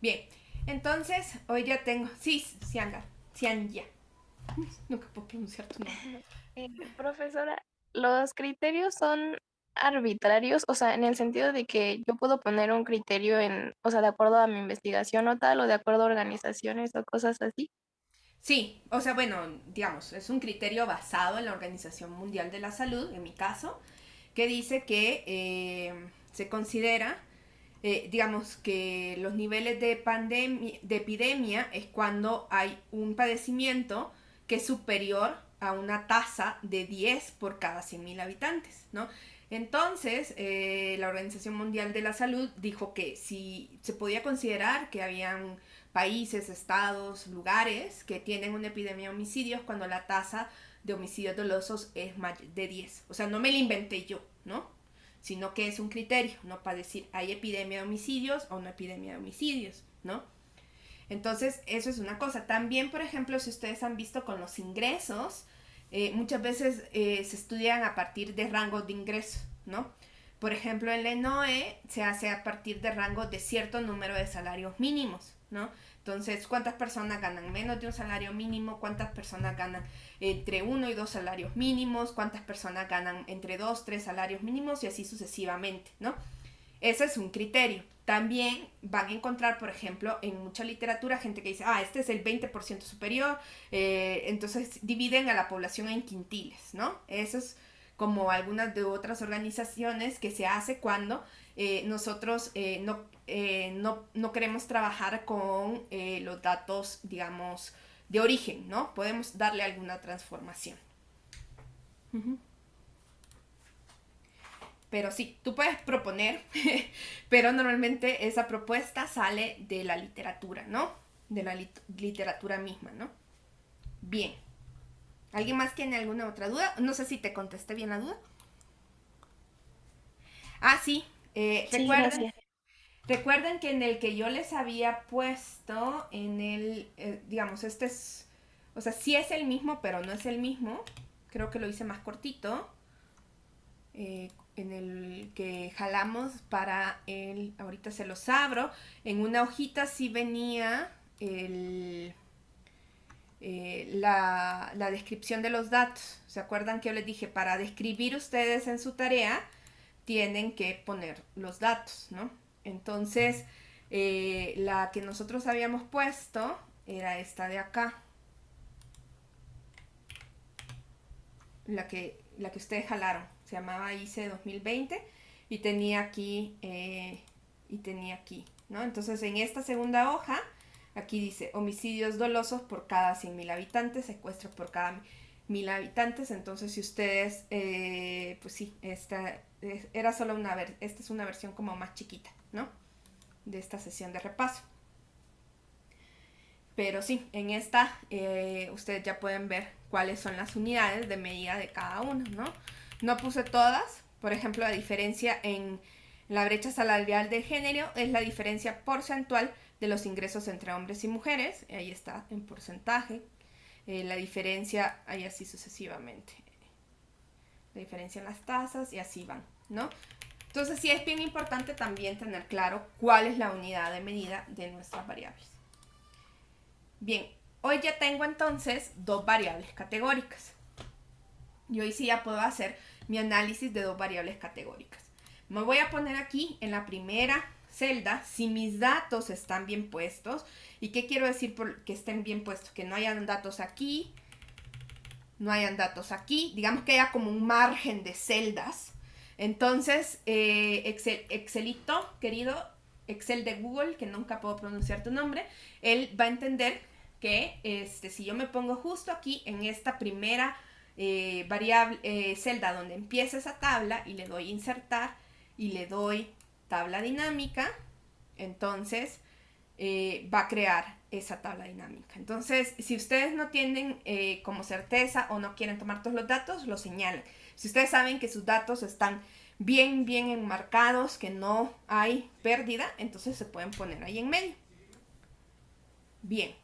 Bien, entonces hoy ya tengo... Sí, Cianga. Cianya. Nunca puedo pronunciar tu nombre. Profesora, los criterios son arbitrarios, o sea, en el sentido de que yo puedo poner un criterio en, o sea, de acuerdo a mi investigación o tal, o de acuerdo a organizaciones o cosas así. Sí, o sea, bueno, digamos, es un criterio basado en la Organización Mundial de la Salud, en mi caso, que dice que se considera, digamos, que los niveles de de epidemia es cuando hay un padecimiento que es superior a una tasa de 10 por cada 100.000 habitantes, ¿no? Entonces, la Organización Mundial de la Salud dijo que si se podía considerar que habían países, estados, lugares que tienen una epidemia de homicidios cuando la tasa de homicidios dolosos es más de 10. O sea, no me la inventé yo, ¿no? Sino que es un criterio, ¿no? Para decir, hay epidemia de homicidios o no epidemia de homicidios, ¿no? Entonces, eso es una cosa. También, por ejemplo, si ustedes han visto con los ingresos, muchas veces se estudian a partir de rangos de ingreso, ¿no? Por ejemplo, en la ENOE se hace a partir de rangos de cierto número de salarios mínimos, ¿no? Entonces, ¿cuántas personas ganan menos de un salario mínimo? ¿Cuántas personas ganan entre 1 y 2 salarios mínimos? ¿Cuántas personas ganan entre 2, 3 salarios mínimos? Y así sucesivamente, ¿no? Ese es un criterio. También van a encontrar, por ejemplo, en mucha literatura gente que dice, este es el 20% superior, entonces dividen a la población en quintiles, ¿no? Eso es como algunas de otras organizaciones que se hace cuando nosotros no queremos trabajar con los datos, digamos, de origen, ¿no? Podemos darle alguna transformación. Uh-huh. Pero sí, tú puedes proponer, pero normalmente esa propuesta sale de la literatura, ¿no? De la literatura misma, ¿no? Bien. ¿Alguien más tiene alguna otra duda? No sé si te contesté bien la duda. Sí. Sí, Recuerden que en el que yo les había puesto, en el, digamos, este es, o sea, sí es el mismo, pero no es el mismo. Creo que lo hice más cortito. En el que jalamos para el, ahorita se los abro, en una hojita sí venía la descripción de los datos. ¿Se acuerdan que yo les dije, para describir ustedes en su tarea, tienen que poner los datos, ¿no? Entonces, la que nosotros habíamos puesto era esta de acá. La que ustedes jalaron. Se llamaba ICE 2020 y tenía aquí, ¿no? Entonces, en esta segunda hoja, aquí dice homicidios dolosos por cada 100.000 habitantes, secuestros por cada 1.000 habitantes. Entonces, si ustedes, pues sí, esta es una versión como más chiquita, ¿no? De esta sesión de repaso. Pero sí, en esta ustedes ya pueden ver cuáles son las unidades de medida de cada uno, ¿no? No puse todas. Por ejemplo, la diferencia en la brecha salarial de género es la diferencia porcentual de los ingresos entre hombres y mujeres. Ahí está, en porcentaje. La diferencia, ahí así sucesivamente. La diferencia en las tasas y así van, ¿no? Entonces sí es bien importante también tener claro cuál es la unidad de medida de nuestras variables. Bien, hoy ya tengo entonces dos variables categóricas. Y hoy sí ya puedo hacer mi análisis de dos variables categóricas. Me voy a poner aquí en la primera celda si mis datos están bien puestos. ¿Y qué quiero decir por que estén bien puestos? Que no hayan datos aquí, no hayan datos aquí. Digamos que haya como un margen de celdas. Entonces, Excelito, querido, Excel de Google, que nunca puedo pronunciar tu nombre, él va a entender que si yo me pongo justo aquí en esta primera variable, celda donde empieza esa tabla y le doy insertar y le doy tabla dinámica, entonces va a crear esa tabla dinámica. Entonces, si ustedes no tienen como certeza o no quieren tomar todos los datos, lo señalan. Si ustedes saben que sus datos están bien enmarcados, que no hay pérdida, entonces se pueden poner ahí en medio. Bien.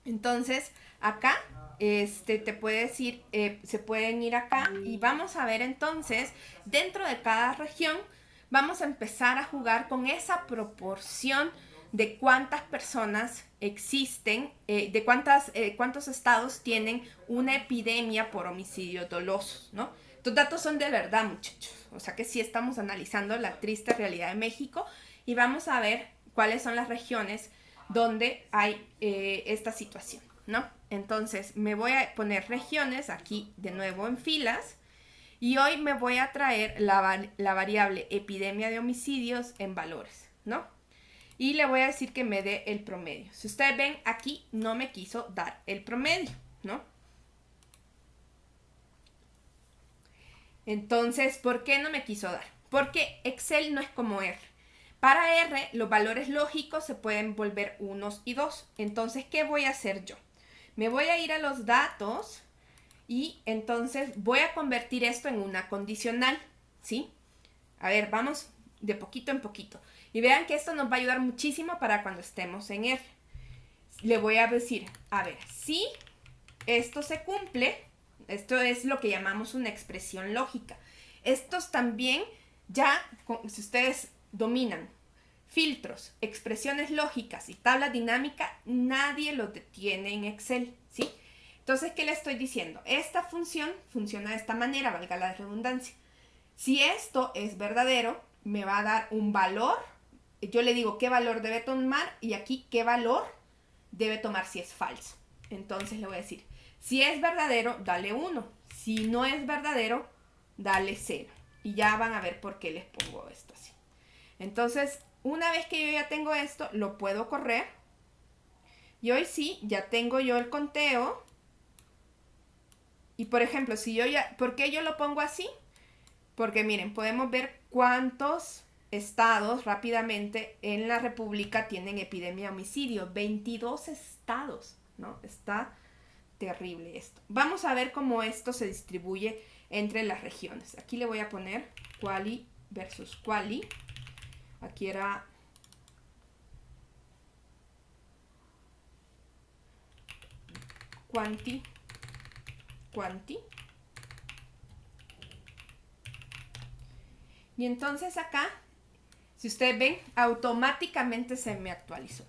Entonces, acá te puede decir, se pueden ir acá y vamos a ver entonces, dentro de cada región, vamos a empezar a jugar con esa proporción de cuántas personas existen, de cuántos estados tienen una epidemia por homicidios dolosos, ¿no? Estos datos son de verdad, muchachos. O sea que sí estamos analizando la triste realidad de México y vamos a ver cuáles son las regiones donde hay esta situación, ¿no? Entonces me voy a poner regiones aquí de nuevo en filas y hoy me voy a traer la variable epidemia de homicidios en valores, ¿no? Y le voy a decir que me dé el promedio. Si ustedes ven aquí no me quiso dar el promedio, ¿no? Entonces, ¿por qué no me quiso dar? Porque Excel no es como R. Para R, los valores lógicos se pueden volver unos y dos. Entonces, ¿qué voy a hacer yo? Me voy a ir a los datos y entonces voy a convertir esto en una condicional, ¿sí? A ver, vamos de poquito en poquito. Y vean que esto nos va a ayudar muchísimo para cuando estemos en R. Le voy a decir, a ver, si esto se cumple, esto es lo que llamamos una expresión lógica. Estos también ya, si ustedes dominan filtros, expresiones lógicas y tabla dinámica, nadie los detiene en Excel, ¿sí? Entonces, ¿qué le estoy diciendo? Esta función funciona de esta manera, valga la redundancia. Si esto es verdadero, me va a dar un valor. Yo le digo qué valor debe tomar y aquí qué valor debe tomar si es falso. Entonces le voy a decir, si es verdadero, dale 1. Si no es verdadero, dale 0. Y ya van a ver por qué les pongo esto así. Entonces, una vez que yo ya tengo esto, lo puedo correr. Y hoy sí, ya tengo yo el conteo. Y por ejemplo, si yo ya, ¿por qué yo lo pongo así? Porque miren, podemos ver cuántos estados rápidamente en la República tienen epidemia de homicidio. 22 estados, ¿no? Está terrible esto. Vamos a ver cómo esto se distribuye entre las regiones. Aquí le voy a poner quali versus quali. Aquí era quanti, quanti. Y entonces acá, si ustedes ven, automáticamente se me actualizó.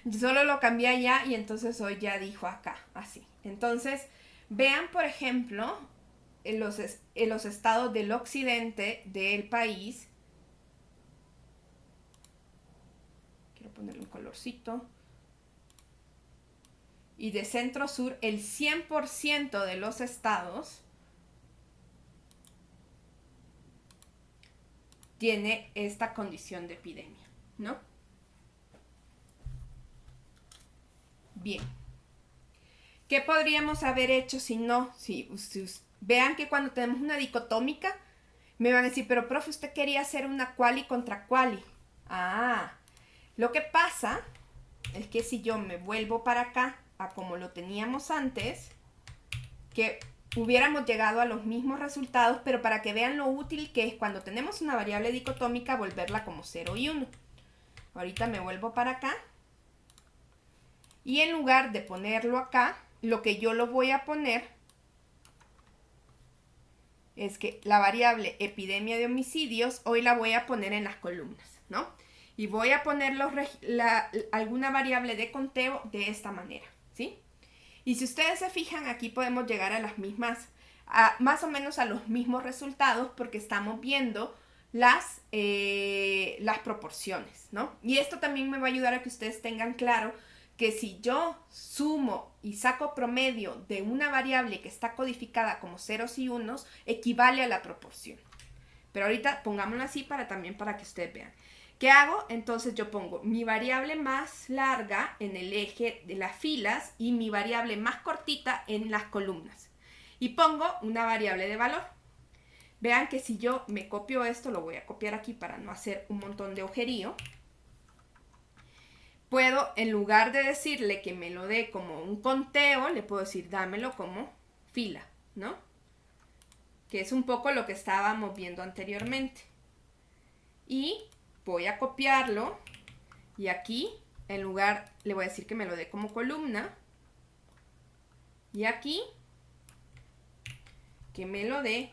Yo solo lo cambié allá y entonces hoy ya dijo acá, así. Entonces, vean, por ejemplo, en los estados del occidente del país. Quiero ponerle un colorcito. Y de centro-sur, el 100% de los estados tiene esta condición de epidemia, ¿no? Bien. ¿Qué podríamos haber hecho si no? Si vean que cuando tenemos una dicotómica, me van a decir, pero profe, usted quería hacer una quali contra quali. Ah, lo que pasa es que si yo me vuelvo para acá, a como lo teníamos antes, que hubiéramos llegado a los mismos resultados, pero para que vean lo útil que es cuando tenemos una variable dicotómica, volverla como 0 y 1. Ahorita me vuelvo para acá. Y en lugar de ponerlo acá, lo que yo lo voy a poner es que la variable epidemia de homicidios hoy la voy a poner en las columnas, ¿no? Y voy a poner alguna variable de conteo de esta manera, ¿sí? Y si ustedes se fijan, aquí podemos llegar a las mismas, más o menos a los mismos resultados porque estamos viendo las proporciones, ¿no? Y esto también me va a ayudar a que ustedes tengan claro que si yo sumo y saco promedio de una variable que está codificada como ceros y unos, equivale a la proporción. Pero ahorita pongámoslo así también para que ustedes vean. ¿Qué hago? Entonces yo pongo mi variable más larga en el eje de las filas y mi variable más cortita en las columnas. Y pongo una variable de valor. Vean que si yo me copio esto, lo voy a copiar aquí para no hacer un montón de ojerío. Puedo, en lugar de decirle que me lo dé como un conteo, le puedo decir dámelo como fila, ¿no? Que es un poco lo que estábamos viendo anteriormente. Y voy a copiarlo y aquí, en lugar, le voy a decir que me lo dé como columna. Y aquí, que me lo dé.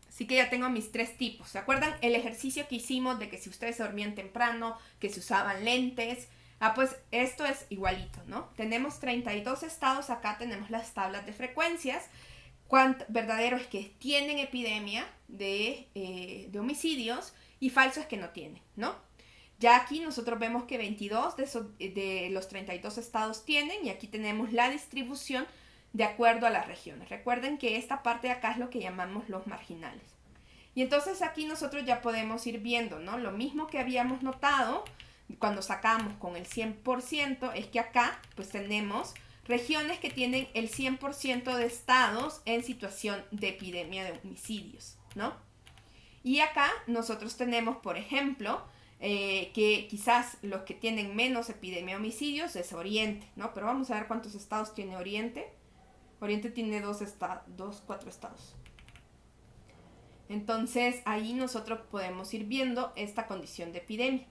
Así que ya tengo mis tres tipos. ¿Se acuerdan el ejercicio que hicimos de que si ustedes se dormían temprano, que se usaban lentes? Pues esto es igualito, ¿no? Tenemos 32 estados, acá tenemos las tablas de frecuencias. Verdadero es que tienen epidemia de homicidios y falso es que no tienen, ¿no? Ya aquí nosotros vemos que 22 de los 32 estados tienen y aquí tenemos la distribución de acuerdo a las regiones. Recuerden que esta parte de acá es lo que llamamos los marginales. Y entonces aquí nosotros ya podemos ir viendo, ¿no? Lo mismo que habíamos notado cuando sacamos con el 100% es que acá pues tenemos regiones que tienen el 100% de estados en situación de epidemia de homicidios, ¿no? Y acá nosotros tenemos, por ejemplo, que quizás los que tienen menos epidemia de homicidios es Oriente, ¿no? Pero vamos a ver cuántos estados tiene Oriente. Oriente tiene 4 estados. Entonces ahí nosotros podemos ir viendo esta condición de epidemia.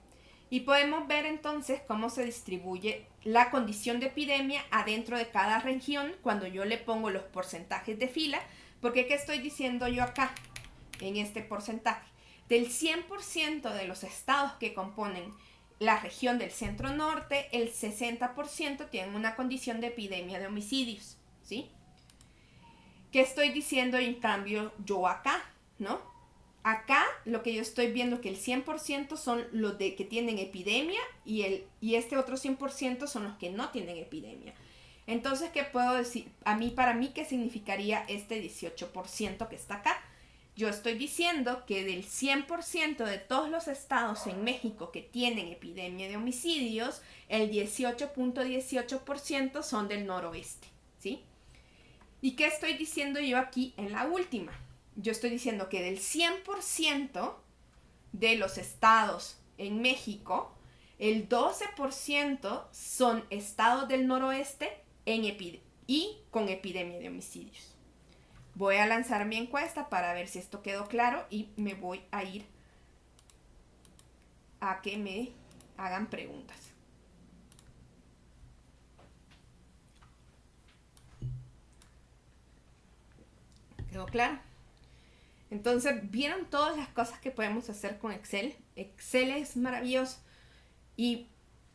Y podemos ver entonces cómo se distribuye la condición de epidemia adentro de cada región cuando yo le pongo los porcentajes de fila. Porque ¿qué estoy diciendo yo acá en este porcentaje? Del 100% de los estados que componen la región del centro norte, el 60% tienen una condición de epidemia de homicidios, ¿sí? ¿Qué estoy diciendo en cambio yo acá, no? Acá lo que yo estoy viendo que el 100% son los que tienen epidemia y este otro 100% son los que no tienen epidemia. Entonces, ¿qué puedo decir? Para mí, ¿qué significaría este 18% que está acá? Yo estoy diciendo que del 100% de todos los estados en México que tienen epidemia de homicidios, el 18.18% son del noroeste, ¿sí? ¿Y qué estoy diciendo yo aquí en la última? Yo estoy diciendo que del 100% de los estados en México, el 12% son estados del noroeste y con epidemia de homicidios. Voy a lanzar mi encuesta para ver si esto quedó claro y me voy a ir a que me hagan preguntas. ¿Quedó claro? Entonces, ¿vieron todas las cosas que podemos hacer con Excel? Excel es maravilloso. Y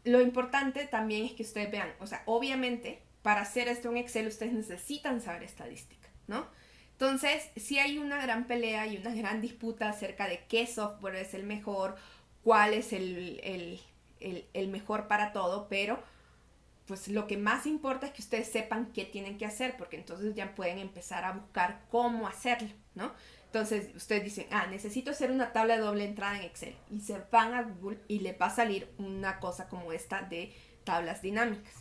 lo importante también es que ustedes vean, o sea, obviamente, para hacer esto en Excel, ustedes necesitan saber estadística, ¿no? Entonces, sí hay una gran pelea y una gran disputa acerca de qué software es el mejor, cuál es el mejor para todo, pero pues lo que más importa es que ustedes sepan qué tienen que hacer, porque entonces ya pueden empezar a buscar cómo hacerlo, ¿no? Entonces ustedes dicen, necesito hacer una tabla de doble entrada en Excel. Y se van a Google y le va a salir una cosa como esta de tablas dinámicas.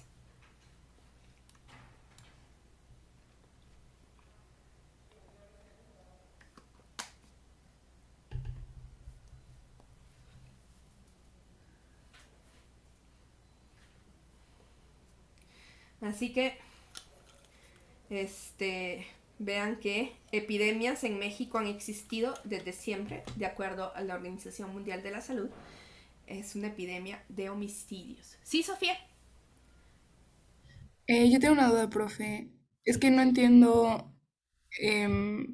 Así que, vean que epidemias en México han existido desde siempre, de acuerdo a la Organización Mundial de la Salud. Es una epidemia de homicidios. ¿Sí, Sofía? Yo tengo una duda, profe. Es que no entiendo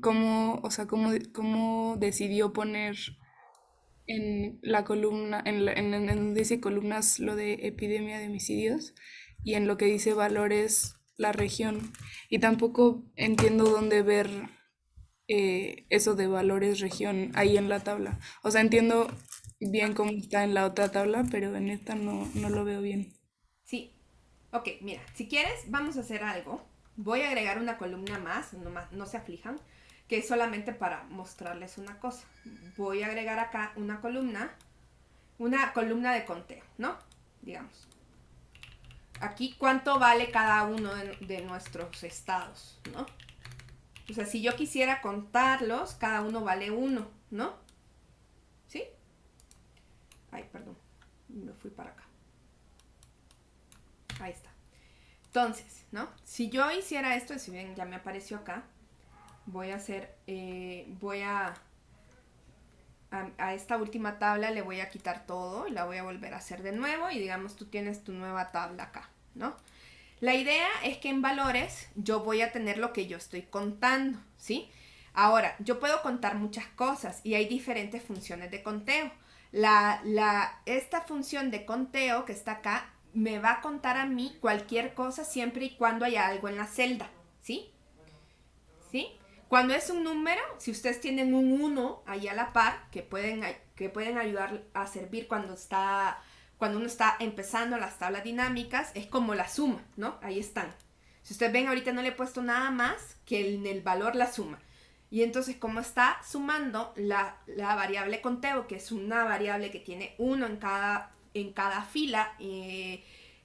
cómo, o sea, cómo decidió poner en la columna, en donde dice columnas lo de epidemia de homicidios y en lo que dice valores la región. Y tampoco entiendo dónde ver eso de valores región ahí en la tabla. O sea, entiendo bien cómo está en la otra tabla, pero en esta no lo veo bien. Sí. Ok, mira, si quieres, vamos a hacer algo. Voy a agregar una columna más, no se aflijan, que es solamente para mostrarles una cosa. Voy a agregar acá una columna de conteo, ¿no? Digamos. Aquí cuánto vale cada uno de nuestros estados, ¿no? O sea, si yo quisiera contarlos, cada uno vale uno, ¿no? ¿Sí? Ay, perdón, me fui para acá. Ahí está. Entonces, ¿no? Si yo hiciera esto, si bien ya me apareció acá, voy a hacer, a esta última tabla le voy a quitar todo y la voy a volver a hacer de nuevo y digamos tú tienes tu nueva tabla acá, ¿no? La idea es que en valores yo voy a tener lo que yo estoy contando, ¿sí? Ahora, yo puedo contar muchas cosas y hay diferentes funciones de conteo. Esta función de conteo que está acá me va a contar a mí cualquier cosa siempre y cuando haya algo en la celda, ¿sí? ¿Sí? Cuando es un número, si ustedes tienen un uno ahí a la par, que pueden ayudar a servir cuando uno está empezando las tablas dinámicas, es como la suma, ¿no? Ahí están. Si ustedes ven, ahorita no le he puesto nada más que en el valor la suma. Y entonces, como está sumando la variable conteo, que es una variable que tiene uno en cada fila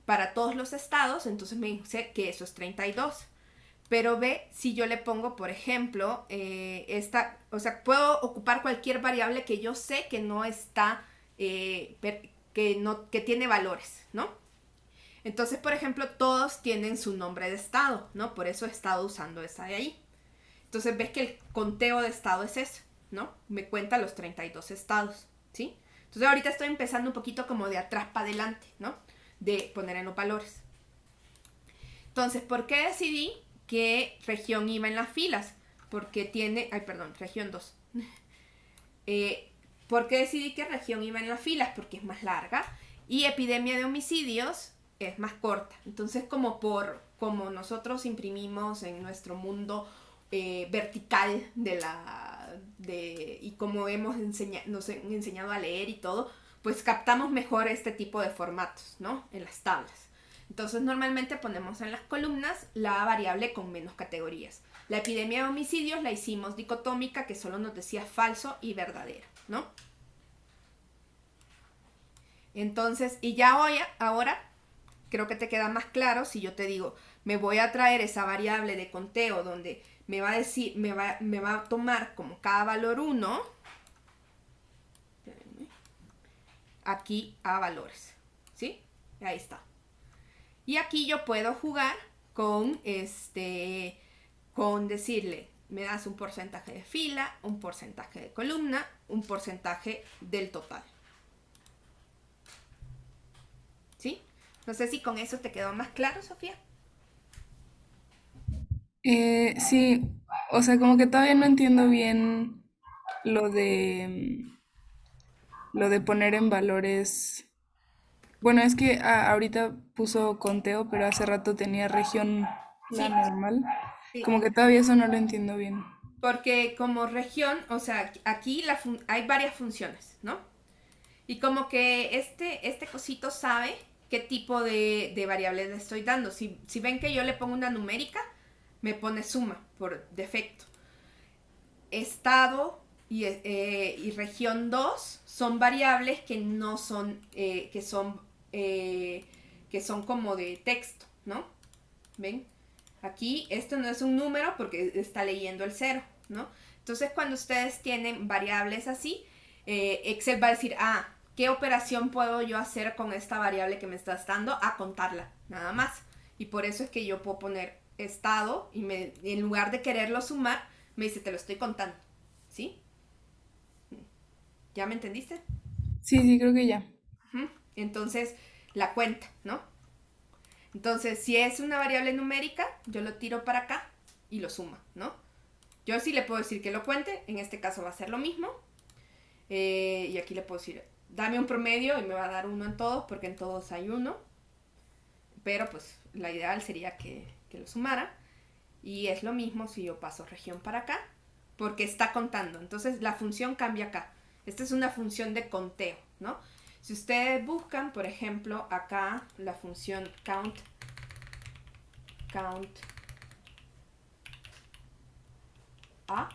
para todos los estados, entonces me dice que eso es 32. Pero ve, si yo le pongo, por ejemplo, o sea, puedo ocupar cualquier variable que yo sé que no está, que tiene valores, ¿no? Entonces, por ejemplo, todos tienen su nombre de estado, ¿no? Por eso he estado usando esa de ahí. Entonces, ves que el conteo de estado es eso, ¿no? Me cuenta los 32 estados, ¿sí? Entonces, ahorita estoy empezando un poquito como de atrás para adelante, ¿no? De poner en los valores. Entonces, ¿por qué decidí que región iba en las filas? Porque tiene, ay, perdón, región 2. ¿Por qué decidí que región iba en las filas? Porque es más larga y epidemia de homicidios es más corta. Entonces, como nosotros imprimimos en nuestro mundo vertical y como nos han enseñado a leer y todo, pues captamos mejor este tipo de formatos, ¿no? En las tablas. Entonces normalmente ponemos en las columnas la variable con menos categorías. La epidemia de homicidios la hicimos dicotómica, que solo nos decía falso y verdadero, ¿no? Entonces, y ya ahora creo que te queda más claro si yo te digo, me voy a traer esa variable de conteo donde me va a decir, me va a tomar como cada valor 1, aquí a valores, ¿sí? Ahí está. Y aquí yo puedo jugar con decirle, me das un porcentaje de fila, un porcentaje de columna, un porcentaje del total. ¿Sí? No sé si con eso te quedó más claro, Sofía. Sí, o sea, como que todavía no entiendo bien lo de lo de poner en valores. Bueno, es que ahorita puso conteo, pero hace rato tenía región la Sí, normal. sí. Como que todavía eso no lo entiendo bien. Porque como región, o sea, aquí hay varias funciones, ¿no? Y como que este cosito sabe qué tipo de variables le estoy dando. Si ven que yo le pongo una numérica, me pone suma por defecto. Estado y región 2 son variables que no son, que son como de texto, ¿no? ¿Ven? Aquí esto no es un número porque está leyendo el 0, ¿no? Entonces cuando ustedes tienen variables así, Excel va a decir, ¿qué operación puedo yo hacer con esta variable que me estás dando? A contarla, nada más. Y por eso es que yo puedo poner estado y en lugar de quererlo sumar, me dice, te lo estoy contando, ¿sí? ¿Ya me entendiste? Sí, sí, creo que ya. Ujú. Entonces, la cuenta, ¿no? Entonces, si es una variable numérica, yo lo tiro para acá y lo suma, ¿no? Yo sí le puedo decir que lo cuente, en este caso va a ser lo mismo. Y aquí le puedo decir, dame un promedio y me va a dar 1 en todos, porque en todos hay 1. Pero pues la ideal sería que lo sumara. Y es lo mismo si yo paso región para acá, porque está contando. Entonces la función cambia acá. Esta es una función de conteo, ¿no? Si ustedes buscan, por ejemplo, acá la función count a,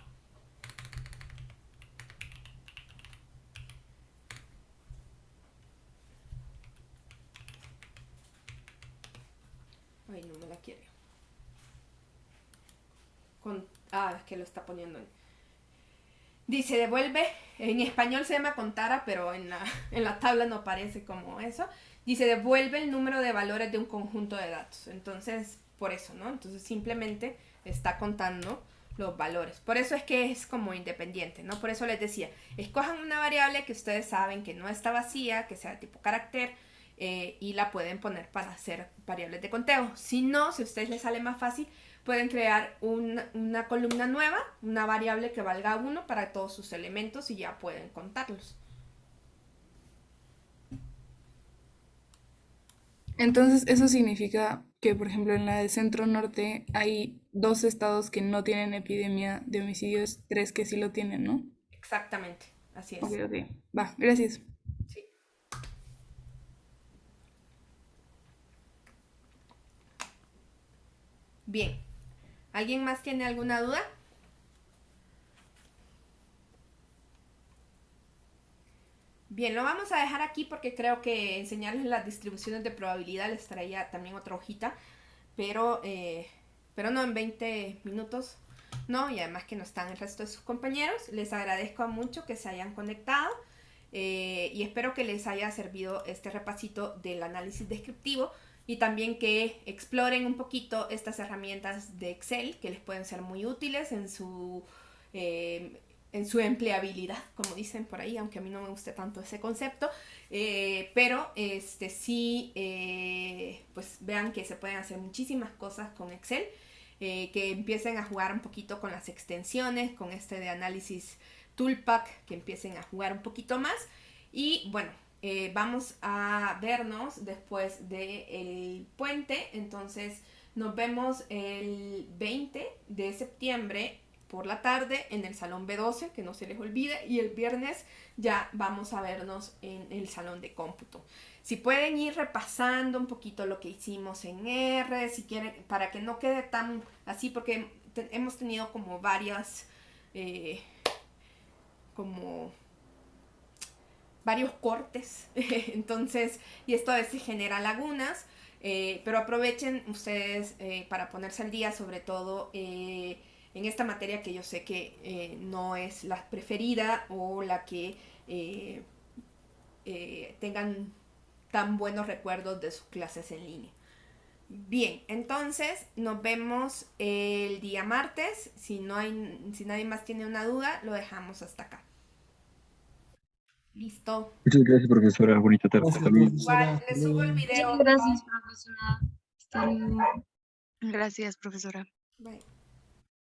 ay, no me la quiere. Es que lo está poniendo en... Dice, devuelve, en español se llama contara, pero en la tabla no aparece como eso. Dice, devuelve el número de valores de un conjunto de datos. Entonces, por eso, ¿no? Entonces simplemente está contando los valores. Por eso es que es como independiente, ¿no? Por eso les decía, escojan una variable que ustedes saben que no está vacía, que sea de tipo carácter, y la pueden poner para hacer variables de conteo. Si no, si a ustedes les sale más fácil, pueden crear una columna nueva, una variable que valga 1 para todos sus elementos y ya pueden contarlos. Entonces, eso significa que, por ejemplo, en la de Centro Norte hay 2 estados que no tienen epidemia de homicidios, 3 que sí lo tienen, ¿no? Exactamente, así es. Ok, ok. Va, gracias. Sí. Bien. ¿Alguien más tiene alguna duda? Bien, lo vamos a dejar aquí porque creo que enseñarles las distribuciones de probabilidad les traía también otra hojita, pero no en 20 minutos, no, y además que no están el resto de sus compañeros. Les agradezco mucho que se hayan conectado y espero que les haya servido este repasito del análisis descriptivo y también que exploren un poquito estas herramientas de Excel que les pueden ser muy útiles en su empleabilidad, como dicen por ahí, aunque a mí no me guste tanto ese concepto, pero sí, pues vean que se pueden hacer muchísimas cosas con Excel, que empiecen a jugar un poquito con las extensiones, con este de análisis Toolpack, que empiecen a jugar un poquito más, y bueno, vamos a vernos después del puente. Entonces nos vemos el 20 de septiembre por la tarde en el salón B12, que no se les olvide, y el viernes ya vamos a vernos en el salón de cómputo. Si pueden ir repasando un poquito lo que hicimos en R, si quieren, para que no quede tan así, porque hemos tenido como varias, como varios cortes, entonces, y esto a veces genera lagunas, pero aprovechen ustedes para ponerse al día, sobre todo en esta materia que yo sé que no es la preferida o la que tengan tan buenos recuerdos de sus clases en línea. Bien, entonces nos vemos el día martes. Si nadie más tiene una duda, lo dejamos hasta acá. Listo. Muchas gracias, profesora. Bonita tarde. Gracias, Hasta luego. profesora. Les subo el video. Gracias, profesora. Hasta luego. Gracias, profesora. Bye.